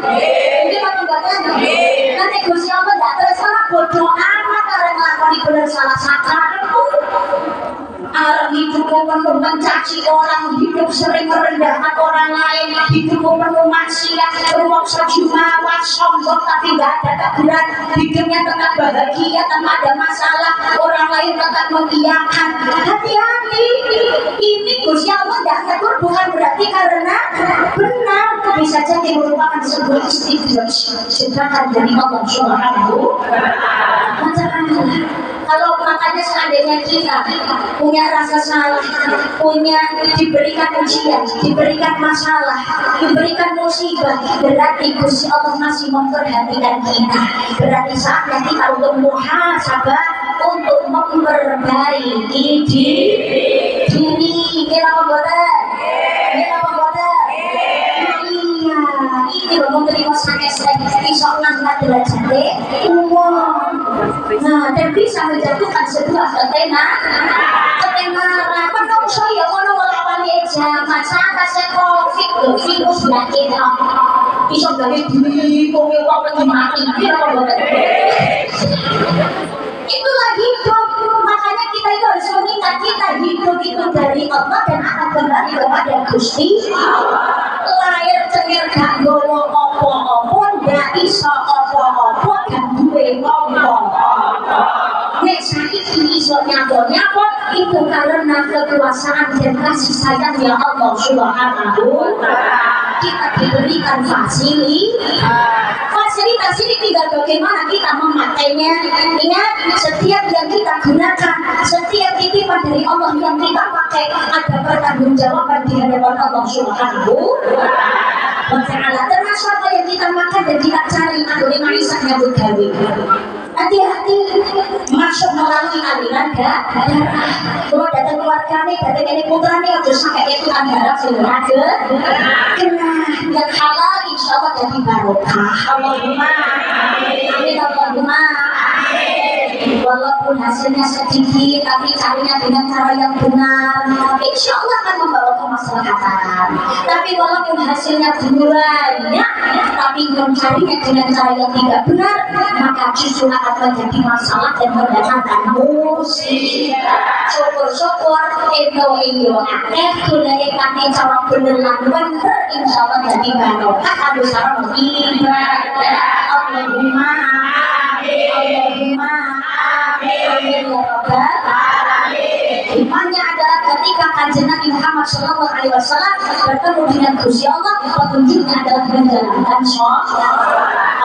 Ini apa buatan? Nanti Gusti Allah tidak terus bodoh amat karena melakukan benar salah sakar. Alam hidupmu penuh mencaci orang, hidup sering merendahkan orang lain, hidupmu penuh maksiat, rumoksa jumawa, sombong tapi gak ada keberat, hidupnya tetap bahagia tanpa ada masalah, orang lain tetap mengiyakan. Hati-hati, ini Gusti Allah tidak tegur bukan berarti karena benar, bisa jadi merupakan sebuah istidraj sedangkan dari Allah Subhanahu wa Ta'ala. Kalau makanya seandainya kita punya rasa masalah, diberikan ujian, diberikan masalah, diberikan musibah, berarti Gusti Allah masih memperhatikan kita. Berarti saatnya kita untuk muhasabah, untuk memperbaiki diri. Kita membuat, iya, ini belum terima sakit bisa ngangkat derajatnya uang. Nah, dan bisa menjatuhkan sebuah ketenaran. Menungso ya kono melawan zaman saya covid loh, virus yakin bisa dari diri kok uang lagi mati. Itulah hidup. Makanya kita itu harus mengingat kita hidup itu dari Allah dan akan kembali kepada Gusti Allah. Lahir cengir gak gowo opo-opo, gak iso opo-opo, gak duwe opo-opo. Nek saiki iso nyapo-nyapo itu karena kekuasaan dan kasih sayang ya Allah Subhanahu wa ta'ala. Kita diberikan fasilitas ini tinggal bagaimana kita memakainya. Ingat, setiap yang kita gunakan, setiap titipan dari Allah yang kita pakai ada pertanggungjawaban di hadapan Allah Subhanahu wa ta'ala. Termasuk apa yang kita makan dan kita cari anggone manisan nyambut gawe. Hati-hati masuk melalui aliran darah. Kalau datang keluarganya, datang ini putranya harus sampai itu darah semua kena yang halal insya Allah jadi barokah. Allahumma amin, Allahumma amin. Walaupun hasilnya sedikit tapi carinya dengan cara yang benar, insya Allah akan membawa kemaslahatan. Tapi walaupun hasilnya banyak tapi mencarinya dengan cara yang tidak benar, maka justru akan menjadi masalah dan mendatangkan musibah. Syukur-syukur itu akeh gunanya cara bener lan bener insya Allah jadi barokah kanggo sareng ibadah. Allahumma amin, Allahumma amin, amin ya rabbal alamin. Imannya adalah ketika kanjeng Nabi Muhammad SAW bertemu dengan Gusti Allah, petunjuknya adalah menjalankan sholat.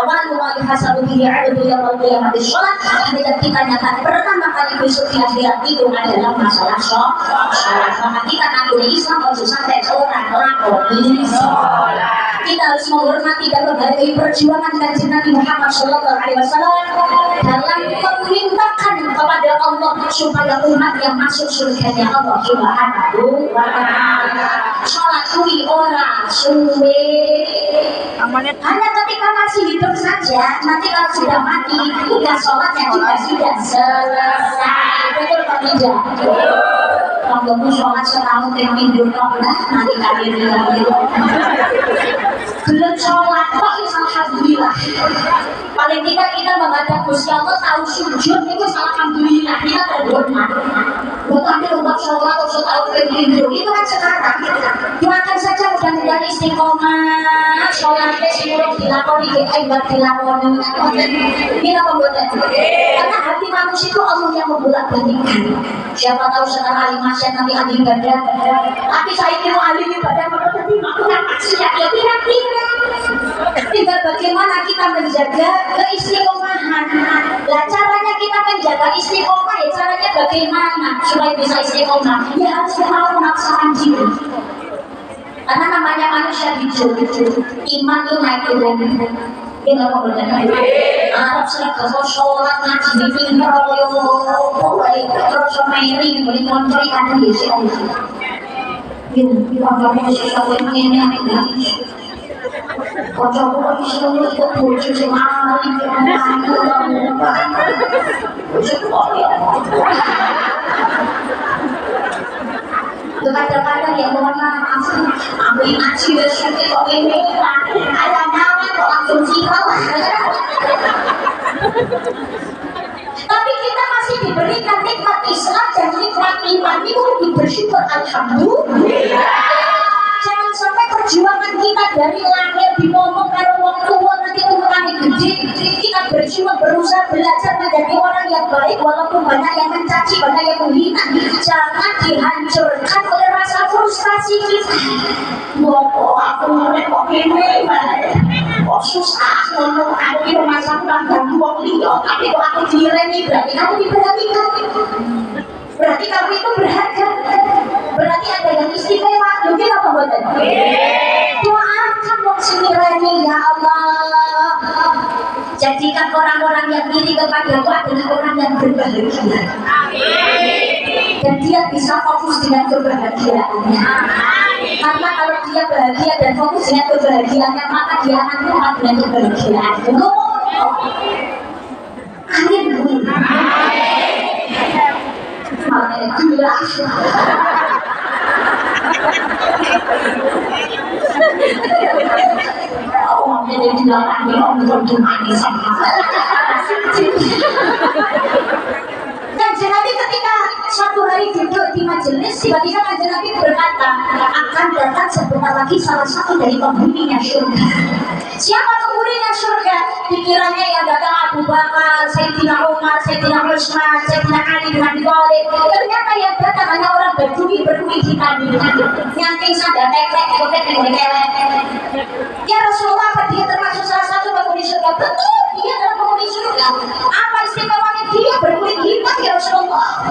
Awal wa yuhasabu bihi 'abdu yaumil qiyamah sholat. Ketika kita nyatakan pertama kali besok di akhirat itu adalah masalah sholat. Maka kita ngakui Islam harus sampai orang lakoni sholat. Kita harus menghormati dan menghargai perjuangan kanjeng Nabi Muhammad SAW dalam memintakan kepada Allah supaya umat yang masuk surganya Allah Subhanahu wa ta'ala. Sholat kuwi ora suwe. Hanya ketika masih hidup saja, nanti kalau sudah mati, tugas sholatnya juga sudah selesai. Betul atau tidak? Kalau sholat setahun yang minggu lah, nanti kalian bilang belum sholat kok alhamdulillah. Paling tidak kita menghadap Gusti Allah tahu sujud itu alhamdulillah, kita berdoa. Bukan untuk sholat atau setahun minggu itu kan sekarang. Doakan saja mudah-mudahan istiqomah sholatnya sebelum dilakoni buat dilakoni. Kita membuatnya karena hati manusia itu Allah yang membolak-balikkan. Siapa tahu sekarang ahli maksiat nanti ahli ibadah, tapi saya kira ahli ibadah tapi melakukan maksiat ya kira-kira. Tinggal bagaimana kita menjaga keistiqomahan. Lah caranya kita menjaga istiqomah ya caranya bagaimana supaya bisa istiqomah? Ya harus mau memaksakan diri. Karena namanya manusia hidup, iman itu naik turun. Kita mau berjalan. Arab seragam sholat ngaji di pinggir yo, pokoknya terus meri beri kontrol kan di sini. Ini orang sesuatu yang ini ada. Kocok kok iso kok bojo sing alim kadang-kadang ya mohon maaf ambil ngaji besok kok ini ada nama kok langsung viral. Tapi kita masih diberikan nikmat Islam dan nikmat iman itu bersyukur alhamdulillah. Jangan sampai perjuangan kita dari lahir dimomong karo wong tua nanti umurnya gede, kita berjuang berusaha belajar menjadi orang yang baik walaupun banyak yang mencaci, banyak yang menghina. Jangan dihancurkan oleh rasa frustasi kita. Ngopo aku mulai kok ini kok susah ngomong aku di rumah sakit dan wong liya tapi kok aku direni berarti kamu diperhatikan. Berarti kamu itu berharga. Berarti ada yang istimewa. Mungkin apa buatan? Doakan wong semirani ya Allah. Jadikan orang-orang yang iri kepadamu adalah orang yang berbahagia. Dan dia bisa fokus dengan kebahagiaannya. Karena kalau dia bahagia dan fokus dengan kebahagiaannya, maka dia akan kuat dengan kebahagiaannya. Amin. Oh, jadi bilang ada orang berdoa sama. Dan Nabi ketika suatu hari duduk di majelis, tiba-tiba Nabi berkata, akan datang sebentar lagi salah satu dari penghuninya surga. Siapa penghuninya surga? Pikirannya yang datang Abu Bakar, Sayyidina Umar, Sayyidina Utsman, Sayyidina Ali bin Abi Thalib. Ternyata yang datang hanya orang berduri hitam, nyanting sandal teklek, kelek. Ya Rasulullah, apa dia termasuk salah satu penghuni surga? Betul, dia adalah penghuni surga. Apa istimewanya dia berkulit hitam ya Rasulullah?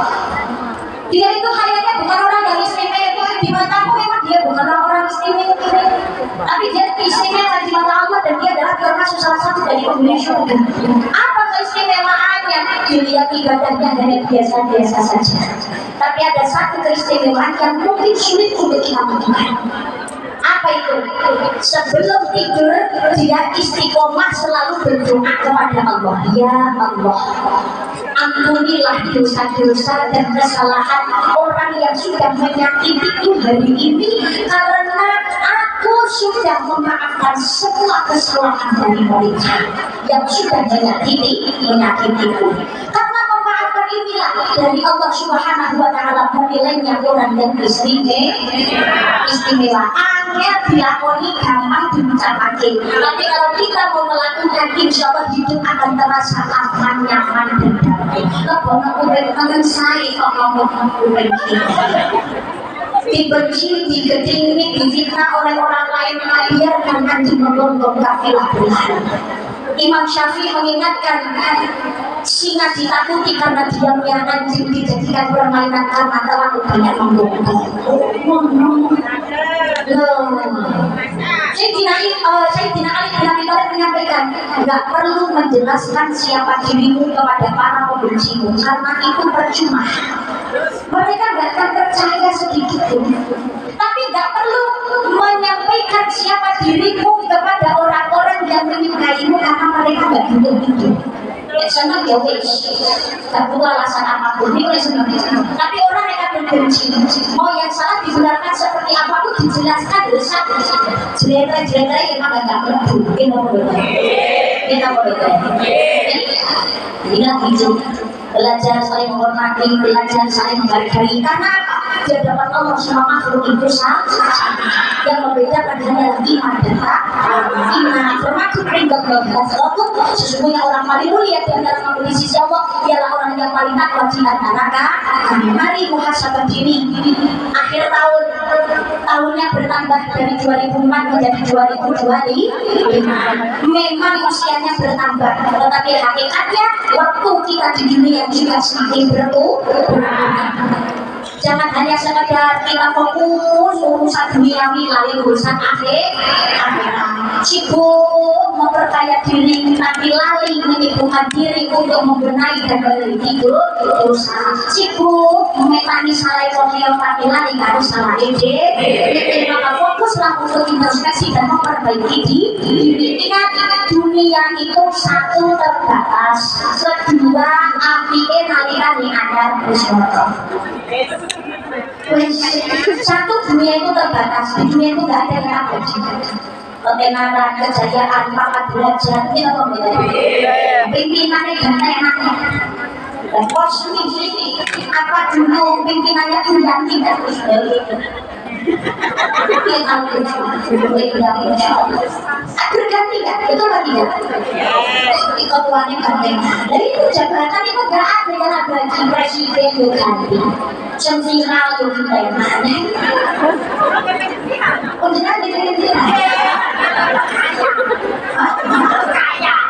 Dia itu kayaknya bukan orang yang istimewa. Di matamu memang dia bukan orang istimewa, tapi dia istimewa di mata Allah dan dia adalah termasuk salah satu dari penghuni surga. Apa keistimewaannya? Dilihat ibadahnya hanya biasa-biasa saja, tapi ada satu keistimewaan yang mungkin sulit untuk kita lakukan. Apa itu? Sebelum tidur dia istiqomah selalu berdoa kepada Allah. Ya Allah, ampunilah dosa-dosa dan kesalahan orang yang sudah menyakitiku hari ini, karena aku sudah memaafkan semua kesalahan dari mereka yang sudah menyakitiku. Karena memaafkan inilah dari Allah Subhanahu wa Ta'ala menilainya orang yang istimewa. Angel dilakoni gampang diucapkan, tapi kalau kita mau melakukan, insya Allah hidup akan terasa aman, nyaman dan damai. Kebono urip kangen saya kok ngomong urip dibenci, digedingi, difitnah oleh orang lain, biarkan nanti menggonggong kafilah Tuhan. Imam Syafi'i mengingatkan, singa ditakuti karena diamnya anjing dijadikan permainan karena terlalu banyak menggonggong. Sayyidina Ali bin Abi Thalib menyampaikan, nggak perlu menjelaskan siapa dirimu kepada para pembencimu, karena itu percuma. Mereka nggak akan percaya sedikit pun. Tapi nggak perlu menyampaikan siapa dirimu kepada orang-orang yang menyukaimu, karena mereka nggak butuh itu. Senang ya wes, tak butuh alasan apapun ini oleh senang. Tapi orang yang akan benci, mau yang salah dibenarkan seperti apapun dijelaskan dosa. Jelek-jelek emang nggak perlu. Kita boleh. Ingat itu. Belajar saling menghormati, belajar saling menghargai. Karena apa? Di hadapan Allah semua makhluk itu sama. Yang membedakan hanyalah iman dan takwa. Iman termasuk ringkot bahwa sesungguhnya orang paling mulia di antara makhluk di sisi Allah ialah orang yang paling takwa di antara kami. Mari muhasabah diri. Akhir tahunnya bertambah dari 2004 menjadi 2025. Memang usianya bertambah, tetapi hakikatnya waktu kita di dunia juga semakin berkurang. Jangan hanya sekedar kita fokus urusan duniawi lalu urusan akhirat. Sibuk memperkaya diri tapi lali menyibukkan diri untuk membenahi dan meneliti dosa. Sibuk memetani salah koneo tapi lali harus salah ide. Maka fokuslah untuk introspeksi dan memperbaiki diri. Ingat, dunia itu satu terbatas, kedua apike nalika anyar wis satu, dunia itu terbatas. Di dunia itu nggak ada yang abadi. Ketenaran, kejayaan, pangkat derajat ini apa bedanya? Pimpinannya ganti-ganti. Dan kosmis ini apa dulu pimpinannya ganti terus berganti kan? Itu apa tidak? Ketuanya ganti. Jadi itu jabatan itu gak ada yang abadi. Presiden itu ganti, Sensiral itu kita yang mana? Oh jangan diganti.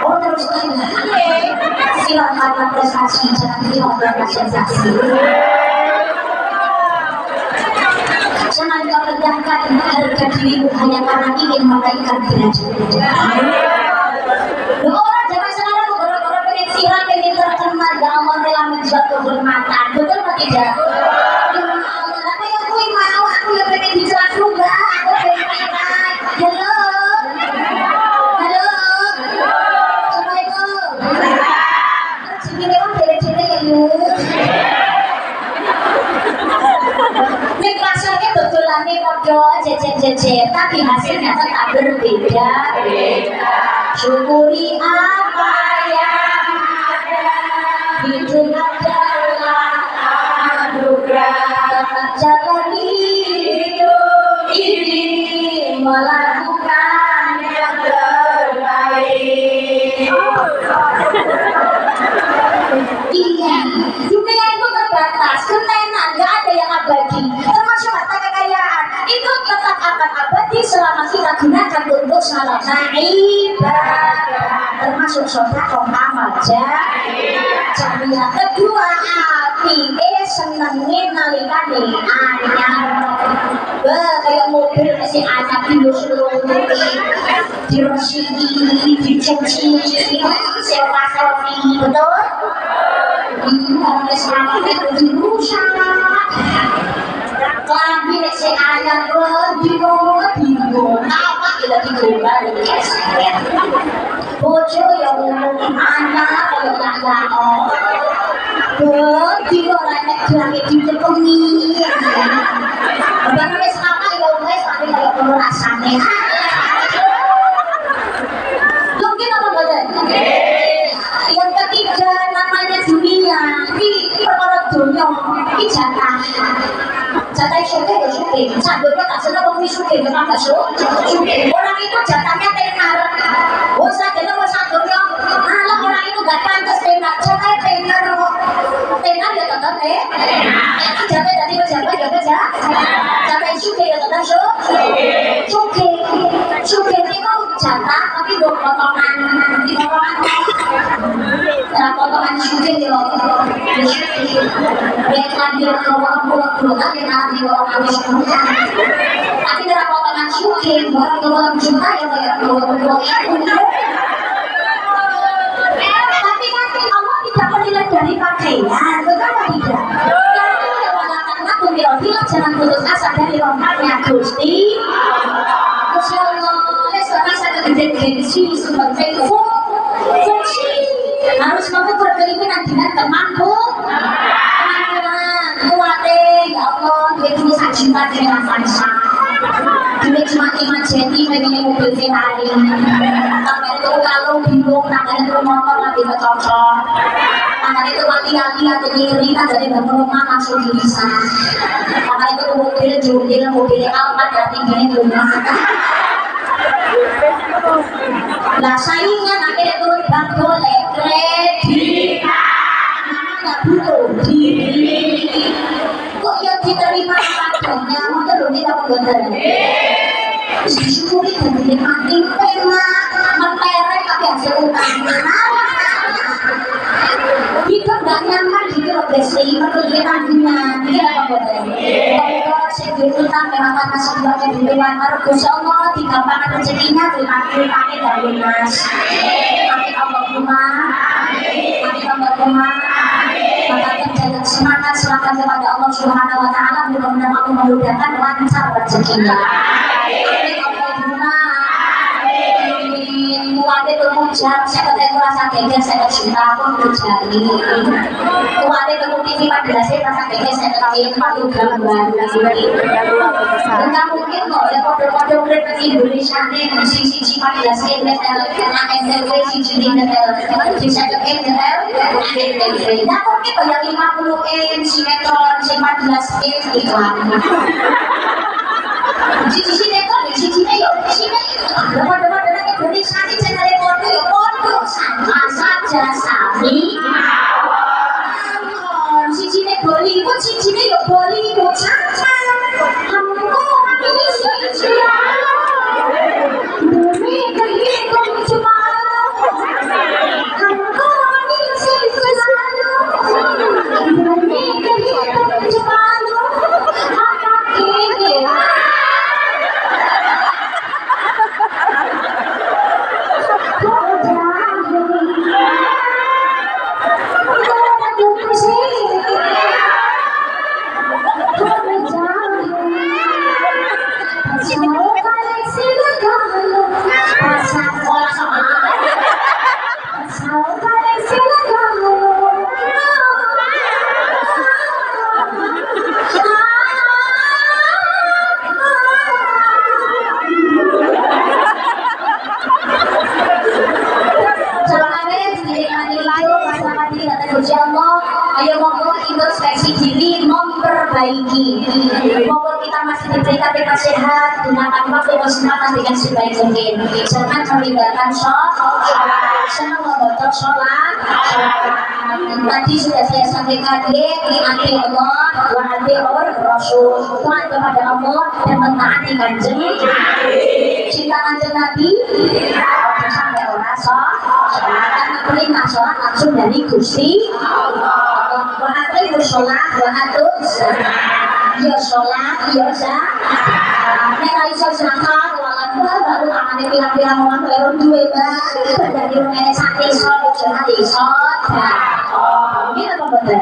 Oh terus silakan prestasi, jangan dilakukan sensasi. Jangan kau rendahkan harga dirimu hanya karena ingin menaikkan derajat. Loh, orang zaman sekarang orang-orang pengen viral, pengen terkenal, ya Allah rela menjual kehormatan. Betul atau tidak? Apa yang gue mau? Aku yang pengen dijual juga. Aku pengen naik. Halo, halo, assalamualaikum. Sini lewat cewek-cewek ya yuk. Nek pasarnya betulannya modal jejer-jejer, tapi hasilnya tetap berbeda. Syukuri apa yang ada, hidup adalah anugerah. Jalani hidup ini melakukan yang terbaik. Iya, dunia itu terbatas, ketenan, gak ada yang abadi. Termasuk harta kekayaan, itu tetap akan abadi selama kita gunakan untuk salat ibadah. Termasuk sedekah amal jariah. Kedua, hati senengin nalikane anyar. Kayak mobil masih anyar diresiki, dicuci, sewa selfie, betul? Oleh selama itu dirusak. Klambi nek sing anyar bingung apa kita digombal iki keset. Bojo yang ngomong anak kaya tak tiga orang nek gelange ditepengi. Barang wis apa ya wis tapi kaya perlu rasane. Mungkin apa boten? Yang ketiga namanya dunia. Ini perkara dunia, ini jatah. Jatah syukur ya syukur. Sadurnya tak senang wong syukur, memang gak syukur. Orang itu jatahnya tenar. Oh sadurnya mau sadurnya, malah orang itu gak pantas tenar. Jatahnya tenar. Tenar ya tetap Yang jatah tadi berjabat ya kerja. Jatah syukur ya tetap syukur. Syukur itu jatah tapi dua potongan. Potongan syukur ya. Biar ambil orang yang nanti orang habis punya. Tapi dalam potongan syukur, orang cinta yang banyak tapi kan Allah tidak menilai dari pakaian, betul atau tidak? Karena kumil-kumil jangan putus asa dari rahmatnya Gusti. Gusti Allah, sekarang saya gengsi sebagai fungsi harus mampu berkeinginan dengan kemampuan. Ya Allah, dia punya cinta dengan bangsa. Dia cuma imajinasi pengen mobil Ferrari. Tapi itu kalau bingung, tangan itu motor lagi kecocok. Tangan itu mati-mati ada cerita dari rumah langsung bisa. Tangan itu mobil Alphard berarti gini rumah. Lah saingan akhirnya turun bang boleh kredit. Nggak butuh diri. Kok yang diterima padanya mungkin belum tidak benar. Disyukuri dan dinikmati tema menterek tapi hasil utang. Hidup gak nyaman gitu loh Besi, perlu ditanggungan. Ini apa benar? Kalau sedih utang memang karena sebabnya di luar Gusti Allah digampangkan rezekinya dipakai dari lunas. Amin Allahumma. Amin Allahumma. Maka terjaga semangat serahkan kepada Allah Subhanahu wa taala, mudah-mudahan Allah memudahkan lancar rezekinya. Amin Allahumma. Amin. Kuwate terpujar, saya kata rasa geger saya cinta pun terjadi. Kuwate temu TV 14 rasa geger saya kata palu gambar. Enggak mungkin kok ya kode-kode urip di Indonesia nih sisi 14 NTV sisi bisa ke NTV. Nah kok kita yang 50 sinetron 14 iklan. Sisi sinetron sisi yuk sini. Kode-kode Indonesia ini channel kode yuk kode sama saja sami. Sisi Bollywood sisi yuk Bollywood sama. perbaiki. Moga kita masih diberikan kita sehat, gunakan waktu kesempatan dengan sebaik mungkin. Jangan terlibatkan sholat, senang membaca sholat. Tadi sudah saya sampaikan, ati Allah wa ati Rasul, taat kepada Allah dan mentaati kanjeng. Cinta kanjeng Nabi, sampai orang sholat, karena perintah sholat langsung dari Gusti Allah. Wa ati sholat, wa ati ya sholat, ya zakat. Nek iso zakat, walau baru amane pirang-pirang orang baru duwe banget dari rumahnya sakit sholat, jangan sholat. Ini apa betul?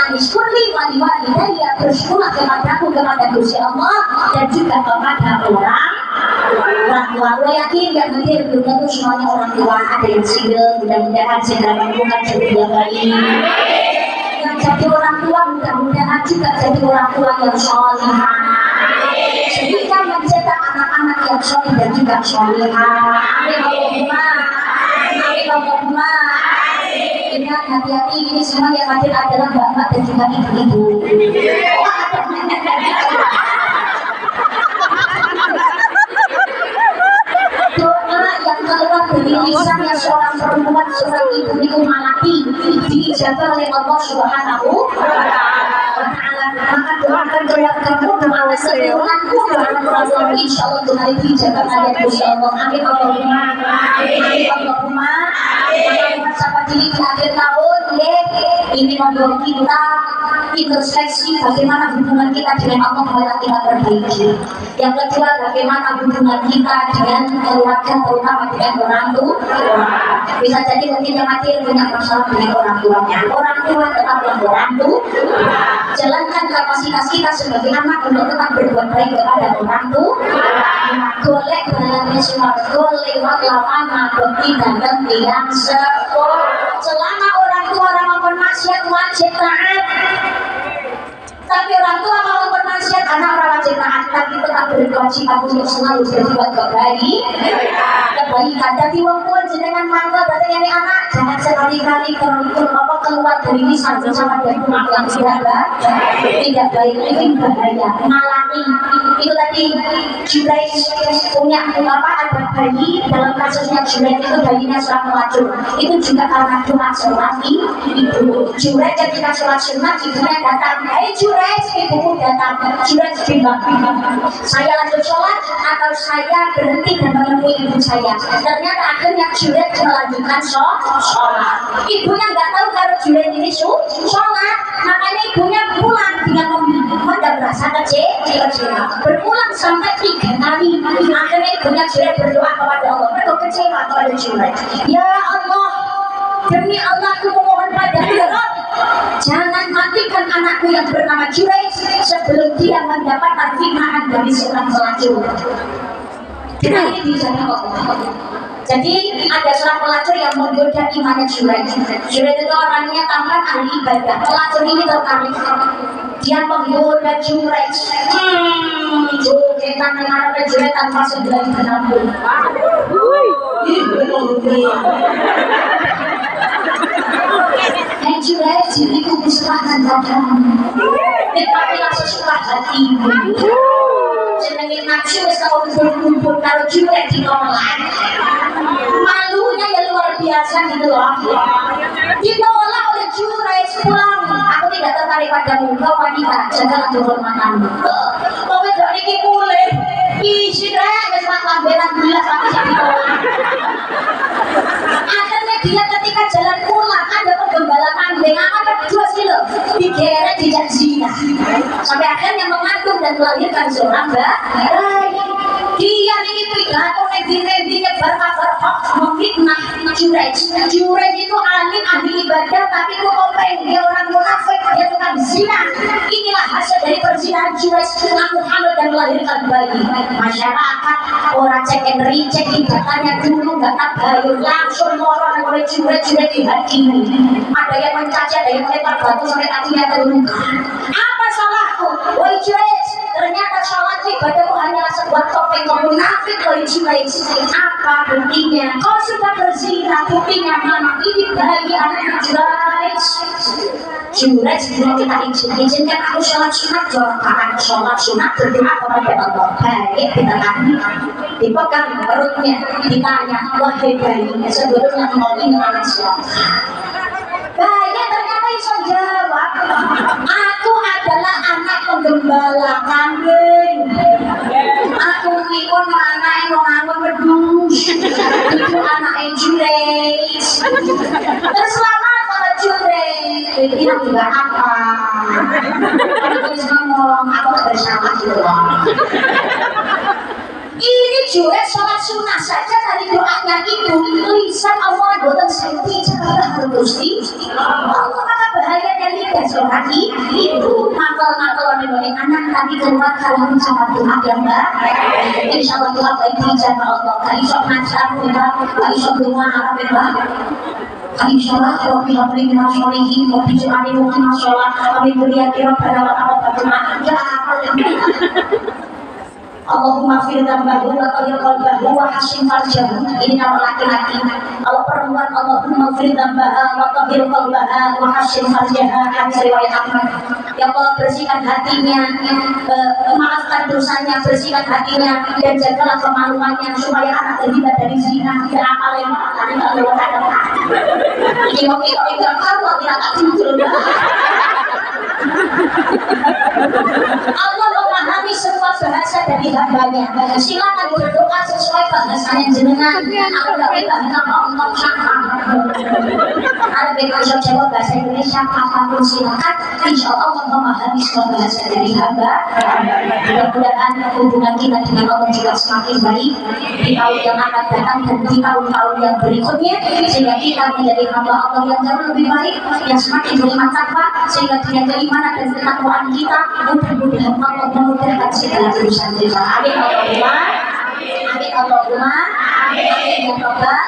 Anishkurli wali-wali daya bersyukur kepadaku kepada Gusti Allah dan juga kepada orang tua. Gue yakin gak mungkin belum tentu semuanya orang tua, ada yang single, mudah-mudahan segera menemukan jodoh bayi. Yang jadi orang tua mudah-mudahan juga jadi orang tua yang solihah, sehingga mencetak anak-anak yang solih dan juga solihah. Amin Allahumma, amin Allahumma. Ingat, hati-hati, ini semua yang hadir adalah bapak dan juga ibu-ibu. Doa yang keluar dari lisannya seorang perempuan, seorang ibu itu malati, diijabah oleh Allah Subhanahu wa Ta'ala. Maka doakan kamu, doa keturunanku, doakan insya Allah Tuhan itu diijabah oleh Gusti Allah. Amin Allahumma, amin Allahumma. Sahabat ini di akhir tahun, ini membawa kita introspeksi bagaimana hubungan kita dengan Allah bahwa kita perbaiki. Yang kedua, bagaimana hubungan kita dengan keluarga, terutama dengan orang tua. Bisa jadi mungkin yang mati punya masalah dengan orang tuanya. Orang tua tetap yang orang tua. Jalankan kapasitas kita sebagai anak untuk tetap berbuat baik kepada orang tua. Golek balannya semua lewat lapangan bukti dan yang sepuluh. Selama orang tua orang bermaksiat wajib taat. Tapi orang tua mau bermaksiat, anak orang wajib taat, tapi tetap berkewajiban untuk selalu berbuat kebaikan. Jadi wong tua jenengan mangga berarti ini anak jangan sekali-kali keluar dari lisan bersama dari yang tidak baik, ini bahaya, malangi. Itu tadi Juraij punya ada bayi, dalam kasusnya Juraij itu bayinya sudah melacur. Itu juga karena cuma sholat ibu. Juraij ketika sholat sunat ibunya datang, Juraij, ibuku datang. Juraij bimbang, saya lanjut sholat atau saya berhenti dan menemui ibu saya. Ternyata akhirnya Juraij melanjutkan sholat. Ibunya nggak tahu kalau Juraij ini sholat, makanya ibunya pulang dengan memendam rasa kecewa. Berulang sampai 3 kali. Akhirnya ibunya Juraij berdoa kepada Allah. Mereka kecewa kepada Juraij. Ya Allah, demi Allah aku memohon padamu ya Rabb, jangan matikan anakku yang bernama Juraij sebelum dia mendapatkan fitnahan dari seorang pelacur. Kita ini dijaga Allah. Jadi ada seorang pelacur yang menggoda imannya Juraij. Juraij itu orangnya tampan ahli ibadah. Pelacur ini tertarik. Dia menggoda Juraij. Kita dengar Juraij tanpa segera dikenal. Juraij jadi kukusahkan dadamu. Nikmatilah sesuka hatimu. Jenenge nafsu wis kau kumpul kalau Juraij ditolak. Malunya ya luar biasa gitu loh. Ditolak oleh Juraij pulang. Aku tidak tertarik padamu, kau wanita, jagalah kehormatanmu. Kau wedok niki mulai. Isi rek wis lamberan belas tapi ditolak. Akhirnya dia ketika jalan pulang ada penggembala kambing apa 2 kilo digeret dijak zina sampai akhirnya mengandung dan melahirkan seorang bayi. Dia ini pidato nebi-nebinya berkabar hoax memfitnah Juraij. Juraij itu alim ahli ibadah tapi kok komplain dia orang munafik, dia tukang zina. Inilah hasil dari perzinahan Juraij lalu hamil dan melahirkan bayi. Masyarakat orang cek and recheck tindakannya dulu nggak tabayun langsung moron oleh Juraij dihakimi. Ada yang mencaci, ada yang melempar batu sampai kakinya terluka. Apa salahku? Woi Juraij, Ternyata sholat ibadahmu hanyalah sebuah topeng kamu munafik lagi. Apa buktinya? Kau sudah berzina, buktinya mana? Ini bayi anak Juraj. Juraj belum kita izinkan aku sholat sunat, jangan sholat sunat berdoa kepada Allah. Baik kita tadi dipegang perutnya, ditanya, wahai bayi, sebetulnya mau ini anak siapa? Bayi ternyata bisa jawab, aku adalah anak penggembala kambing. Aku ikut anak yang menganggap pedus, itu anak yang Juraj. Terus lama kalau Juraj, ini juga apa? Aku bisa ngomong, aku tak bersalah gitu loh. Ini juga sholat sunnah saja dari doanya itu lisan Allah boten senti cara Gusti Allah maka bahayanya lidah sholat itu makal-makal oleh anak tadi keluar kalau mencapai doa yang baik insya Allah doa baik dijabah Allah kali sok ngajar kali sok doa apa kali sholat kalau pihak beri minasolihin mau bicara di mungkin sholat kami beriak kira pada apa ya apa yang Allahumma fir dzambahu wa qahhir qalbahu wa hasin farjahu. Ini nama laki-laki. Kalau perempuan Allahumma fir dzambaha wa qahhir qalbaha wa hasin farjaha. Hadis riwayat Ahmad. Ya Allah bersihkan hatinya, maafkan dosanya, bersihkan hatinya dan jagalah kemaluannya supaya anak terhindar dari zina. Tidak apa yang tadi kalau ada. Ini mau kita kalau tidak tidur. Allah memahami semua bahasa dari hambanya. Silakan berdoa sesuai bahasanya jenengan. Aku tidak bahasa ngomong sama. Ada bahasa Jawa, bahasa Indonesia, apapun silakan. Insya Allah memahami semua bahasa dari hamba. Mudah-mudahan hubungan kita dengan Allah juga semakin baik di tahun yang akan datang dan di tahun-tahun yang berikutnya, sehingga kita menjadi hamba Allah yang jauh lebih baik, yang semakin beriman takwa, sehingga dengan keimanan dan ketakwaan kita mudah-mudahan Allah memudahkan segala urusan kita. Amin Allahumma, amin Allahumma, amin ya Rabbal.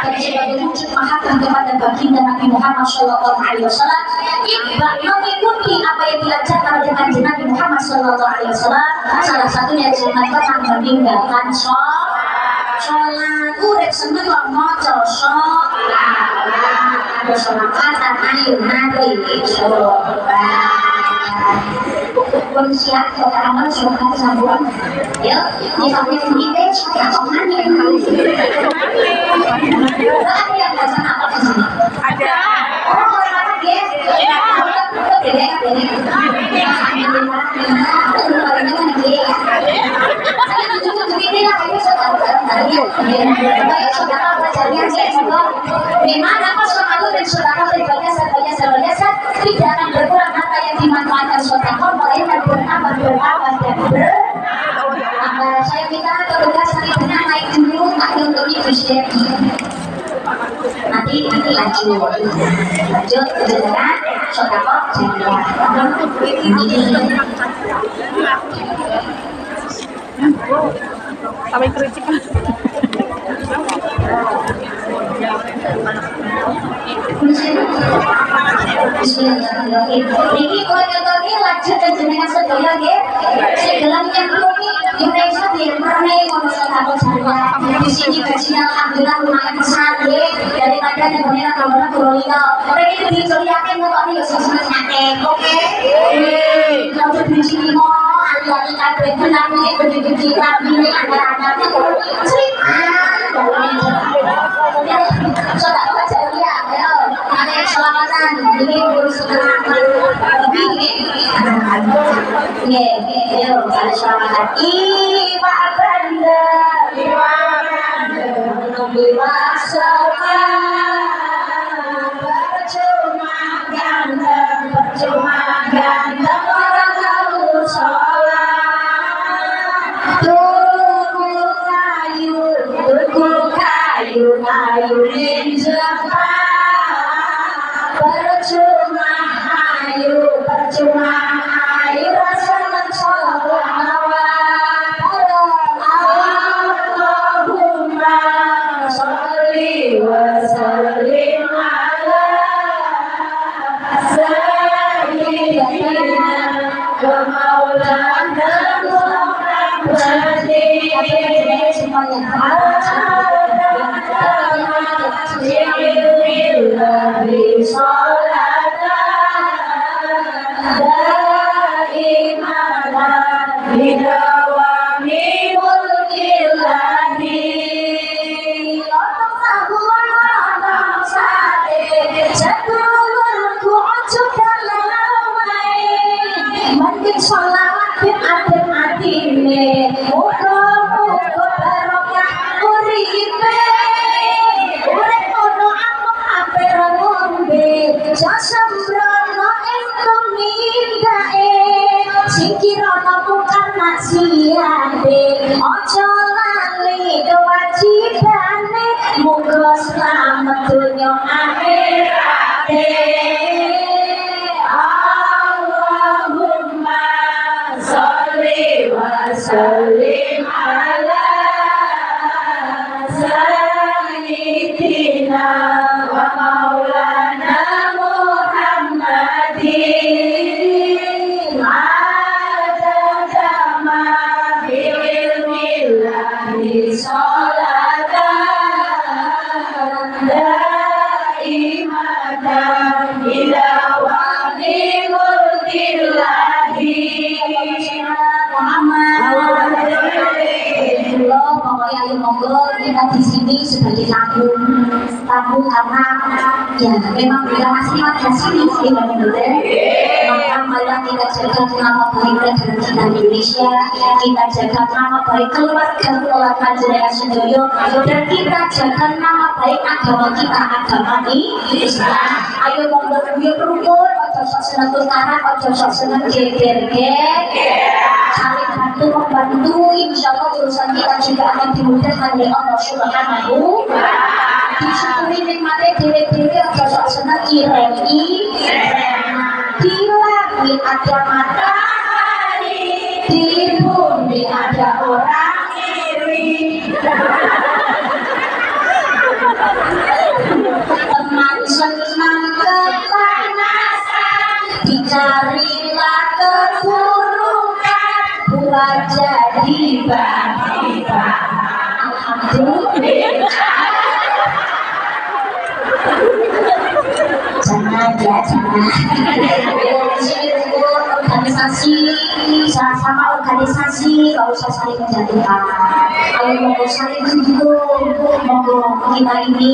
Dan sebagai wujud mahabbah kepada baginda Nabi Muhammad Sallallahu Alaihi Wasallam, kita mengikuti apa yang diajarkan oleh kanjeng Nabi Muhammad Sallallahu Alaihi Wasallam. Salah satunya jangan pernah meninggalkan sholat. Urip seneng kok maca sholat. Ada sholat kata ayo nari sholat. Pun siap orang sholat sambuan. Ya, di samping ini saya komani. Ada yang baca apa di sini? Ada. Oh, orang apa dia? Ya. Dimana kau selalu dan saudara berbiasa tidak akan berkurang apa yang dimanfaatkan saudara melainkan bertambah dan saya minta petugas nantinya naik dulu takdir untuk itu nanti lanjut dengan saudara ini sampai kericik. Bismillahirrahmanirrahim. Niki koyo-koyo lanjut ke jenengan sedaya nggih. Segelang yang kuwi Indonesia diemane ngono sakabeh saya. Di sini gajinya alhamdulillah lumayan besar nggih. Daripada negara kamera Krolino. Pengen dicuriake kok iki sesuk akeh. Oke. Kalau di sini mau ali-ali kabeh tenan iki gede-gede rapi ada-ada cerita. Saudara baca dia, ada yang selamatan, ini urus selamatan, ya, ada selamatan. Iwa banda, iwa sopan, percuma ganteng orang tahu sholat. Ayunin Jepang percuma ayu rasa mencolok Allahumma sholli wa sallim ala sayyidina wa maulana Ojo lali kewajibane, muga slamet donya akhirate. Allahumma sholli wa sallim ala sayyidina wa maulana Muhammadin adada ma fi ilmillahi sholatan daimatan ila waqti mulkillahi Muhammad. Pokoknya ayo monggo kita di sini sebagai tamu karena ya memang kita masih di sini maka marilah kita jaga nama baik negara kita Indonesia, kita jaga nama baik keluarga Kelurahan Jaya Sedoyo, dan kita jaga nama baik agama kita, agama Islam. Ayo monggo yuk rukun, ojo sok seneng tukaran, ojo sok seneng geger-geger, saling bantu membantu, insya Allah urusan kita juga akan dimudahkan oleh Allah Subhanahu. Disyukuri nikmatnya dewe-dewe, ojo sok seneng irei, di langit ada matahari, di bumi ada orang iri. Teman senang kepanasan, dicarilah keburukan, buat jadi bahan. Alhamdulillah. Jangan ya, jangan. Organisasi sama organisasi, gak usah saling menjatuhkan. Ayo monggo saling mendukung, monggo kita ini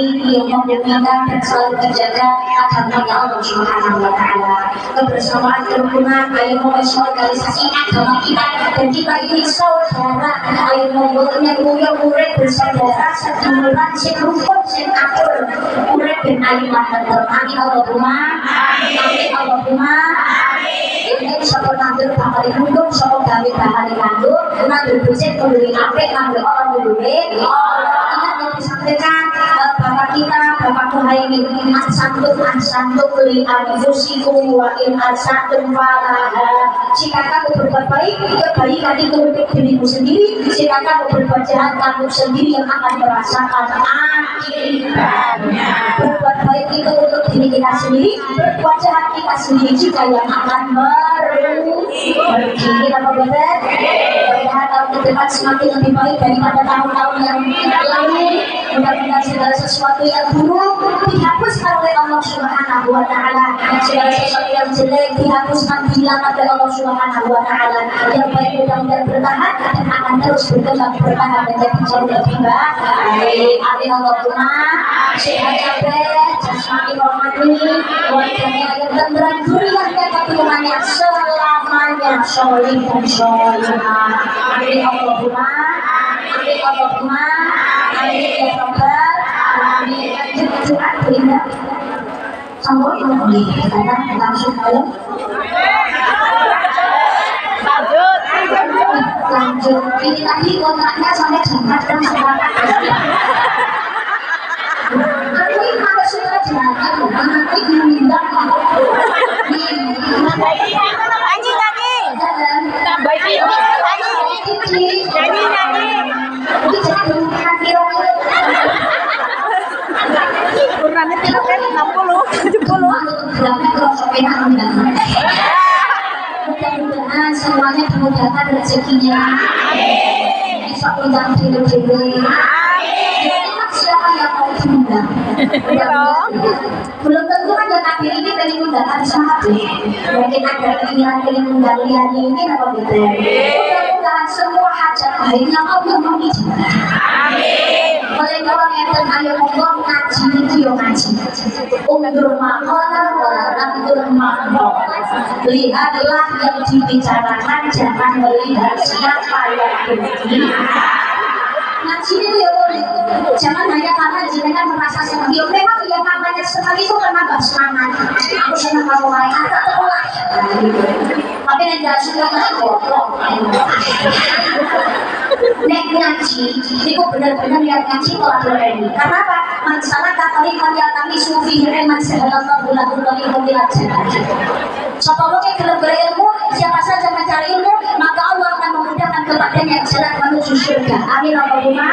monggo kita dan selalu menjaga agamanya Allah Subhanahu wa Ta'ala. Kebersamaan kerukunan, ayo monggo organisasi agama kita dan kita ini saudara. Ayo monggo yang murid bersaudara, seduluran, serukun, seratur, murid dan aliman tentu. Amin Allahumma, amin Allahumma. Ini satu nandur bakal dikundung, satu gawe bakal dikandung, nandur bucet, membeli apek, nandur orang membeli. Ingat yang disampaikan Bapak kita, Bapak Muhaimin, As-Santuk li anfusikum wa in asatum falaha. Jika kamu berbuat baik, kebaikan itu untuk dirimu sendiri. Jika kamu berbuat jahat, kamu sendiri yang akan merasakan akibatnya. Berbuat baik itu untuk diri kita sendiri, berbuat jahat kita sendiri juga yang akan merugi. Apa benar? Mudah-mudahan tahun ke depan semakin lebih baik daripada tahun-tahun yang lalu. Mudah-mudahan segala sesuatu yang buruk dihapuskan oleh Allah Subhanahu wa Ta'ala, segala sesuatu yang jelek dihapuskan hilang oleh Allah Subhanahu wa Ta'ala. Yang baik mudah-mudahan bertahan dan akan terus berkembang bertahan menjadi jauh lebih baik. Amin Allahumma. Sehat kabeh, jasmani rohani, wajahnya yang tenteram, duriannya keturunannya selamanya solih dan solihah. Amin Allahumma. Amin Allahumma. Amin ya Rabbal alamin. Doa berindah. Sambut boleh sekarang langsung ayo. Lanjut. Ini tadi kontraknya sampai jam 4 sekarang. Aku ini kalau sudah jalan, aku diundang. Nyanyi. Tambah ini. Nyanyi. Ukurannya tidak 60, 70. Mudah-mudahan mudah-mudahan semuanya dimudahkan rezekinya. Bisa undang diri-diri. Siapa yang mau diundang? Belum tentu kan gak takdir ini pengen undangan sama mungkin ada keinginan pengen undang lihat ini apa gitu. Mudah-mudahan semua hajat baiknya Allah mengizinkan. Oleh orang yang ayo ngomong ngaji itu yo ngaji. Undur makola walantur makro. Lihatlah yang dibicarakan, jangan melihat siapa yang berdiri. Ngaji itu ya boleh, jangan hanya karena jenengan merasa senang. Ya memang yang namanya senang itu menambah semangat. Aku senang kalau main anak sekolah. Tapi yang tidak suka kan goblok. Nek ngaji, itu benar-benar yang ngaji telah berani. Karena apa? Masalah Katolik kami sufi iman sehalallah bulan kami kemilat jalan. Sepuluh ke ilmu, siapa saja mencari ilmu, maka Allah akan memudahkan kepadanya jalan menuju surga. Amin Allahumma.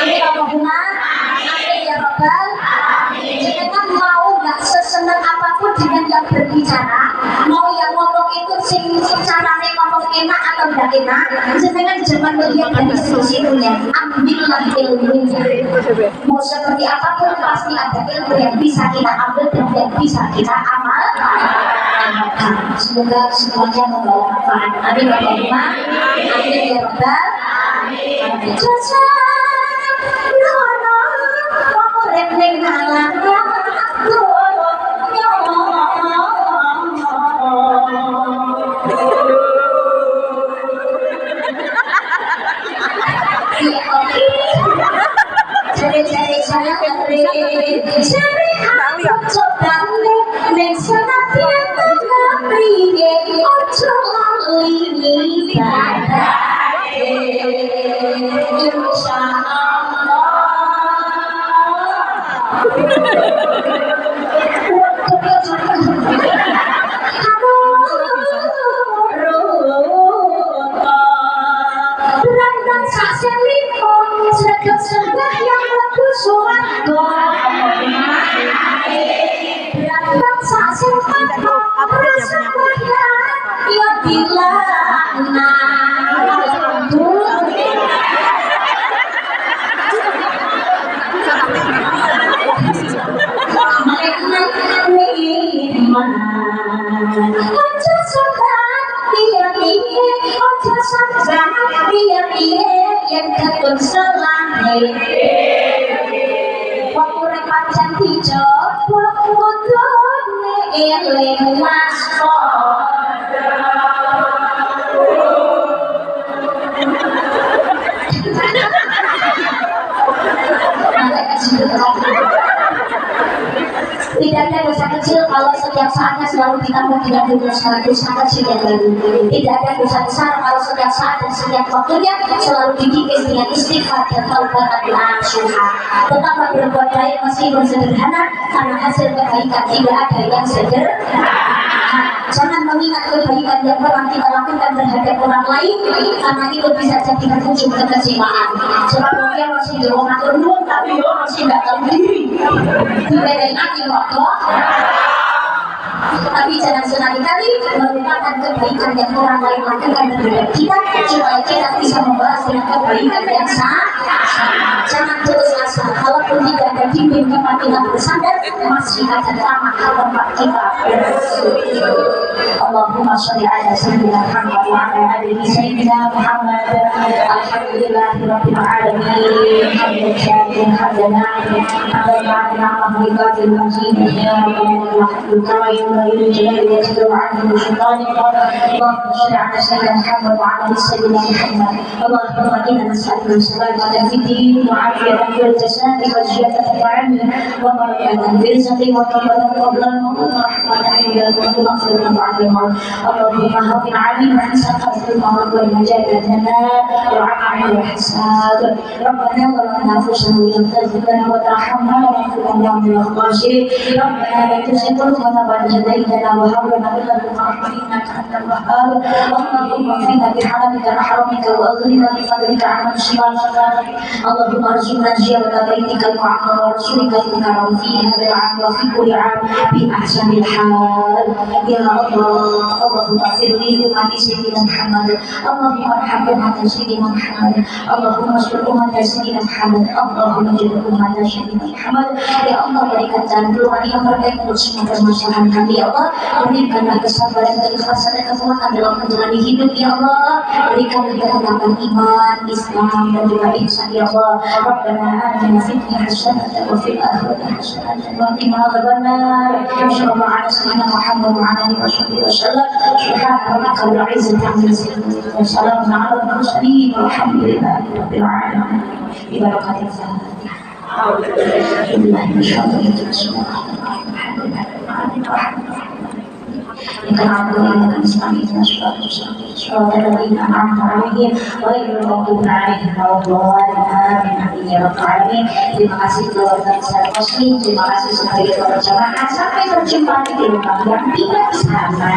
Amin Allahumma. Amin ya Rabbal. Jangan mau nggak sesenang apapun dengan yang berbicara, mau yang ngomong itu caranya ngomong enak atau tidak enak, jangan jangan melihat dari sisinya. Ambillah ilmunya. Mau seperti apapun pasti ada ilmu yang bisa kita ambil dan yang bisa kita amalkan. Semoga semuanya membawa manfaat. Amin Allahumma. Amin ya Rabbal. Amin. Cari saya cari aku coba nek senatian ngapriye ojo lali badai insyaallah. Yang ketun selangit waktu repacan dicoba kudune eling waspada. Tidak ada dosa kecil kalau setiap saatnya selalu ditambah dengan dosa kecil yang baru. Tidak ada dosa besar kalau setiap saat dan setiap waktunya selalu dikikis dengan istighfar dan taubat nasuha. Tetaplah berbuat baik meskipun sederhana, karena hasil kebaikan tidak ada yang sederhana. Jangan mengingat kebaikan yang pernah kita lakukan terhadap orang lain, karena itu bisa jadi berujung kekecewaan. Sebab dia masih di rumah turun, tapi dia masih tidak tahu diri. Dibedain hati waktu. Tapi jangan sekali-kali melupakan kebaikan yang orang lain lakukan terhadap kita, supaya kita bisa membalas dengan kebaikan yang sama. Jangan terus asa, kalaupun tidak ada bimbing tempat kita bersandar, masih ada tanah tempat kita bersujud. Allahumma sholli ala sayyidina Muhammad wa ala ali sayyidina Muhammad. Alhamdulillahirabbil alamin. Hamdan hamdana hamdan mahmudil majid ya rabbal alamin. جلال يتلو عنه سلطانك. اللهم صل على سيدنا محمد وعلى سيدنا محمد. اللهم انا نسالك السلامه في الدين وعافيه في الجسد وزياده في العلم وبركه في الرزق وتوبه قبل الموت ورحمه عند الموت ومغفره بعد الموت. اللهم هون علينا عن سخط الموت والمجاهدنا وعن الحساب. ربنا ظلمنا انفسنا وان تغفر لنا وترحمنا لنكونن من الخاسرين. ربنا لا تزغ قلوبنا بعد هديتنا وهب لنا من لدنك رحمة إنك أنت الوهاب اللهم اكفنا بحرمك عن حرمك وأغننا بفضلك عمن سواك اللهم ارزقنا زيارة بيتك المعمر ورسولك المكرم في هذا العام وفي كل عام بأحسن الحال يا الله اللهم اغفر لي أمة سيدنا محمد اللهم ارحم أمة سيدنا محمد اللهم استر أمة سيدنا محمد اللهم اجعل أمة سيدنا محمد ya Allah berikan jalan keluar yang terbaik untuk semua permasalahan kami ya Allah berikanlah kesabaran keikhlasan dan kekuatan dalam menjalani hidup ya Allah berikanlah kekuatan iman Islam dan juga ihsan ya Allah Rabbana atina fid dunya hasanatan wa fil akhirati hasanatan wa qina adzabannar sallallahu ala sayyidina Muhammad wa ala alihi wasallam subhana rabbika rabbil izzati amma yasifun wa salamun ala al mursalin walhamdulillahi rabbil alamin bi barakatil Fatihah Terima kasih keluarga besar Kosmi, terima kasih sebagai keluarga jamaah. Sampai berjumpa di rumah yang tidak sama.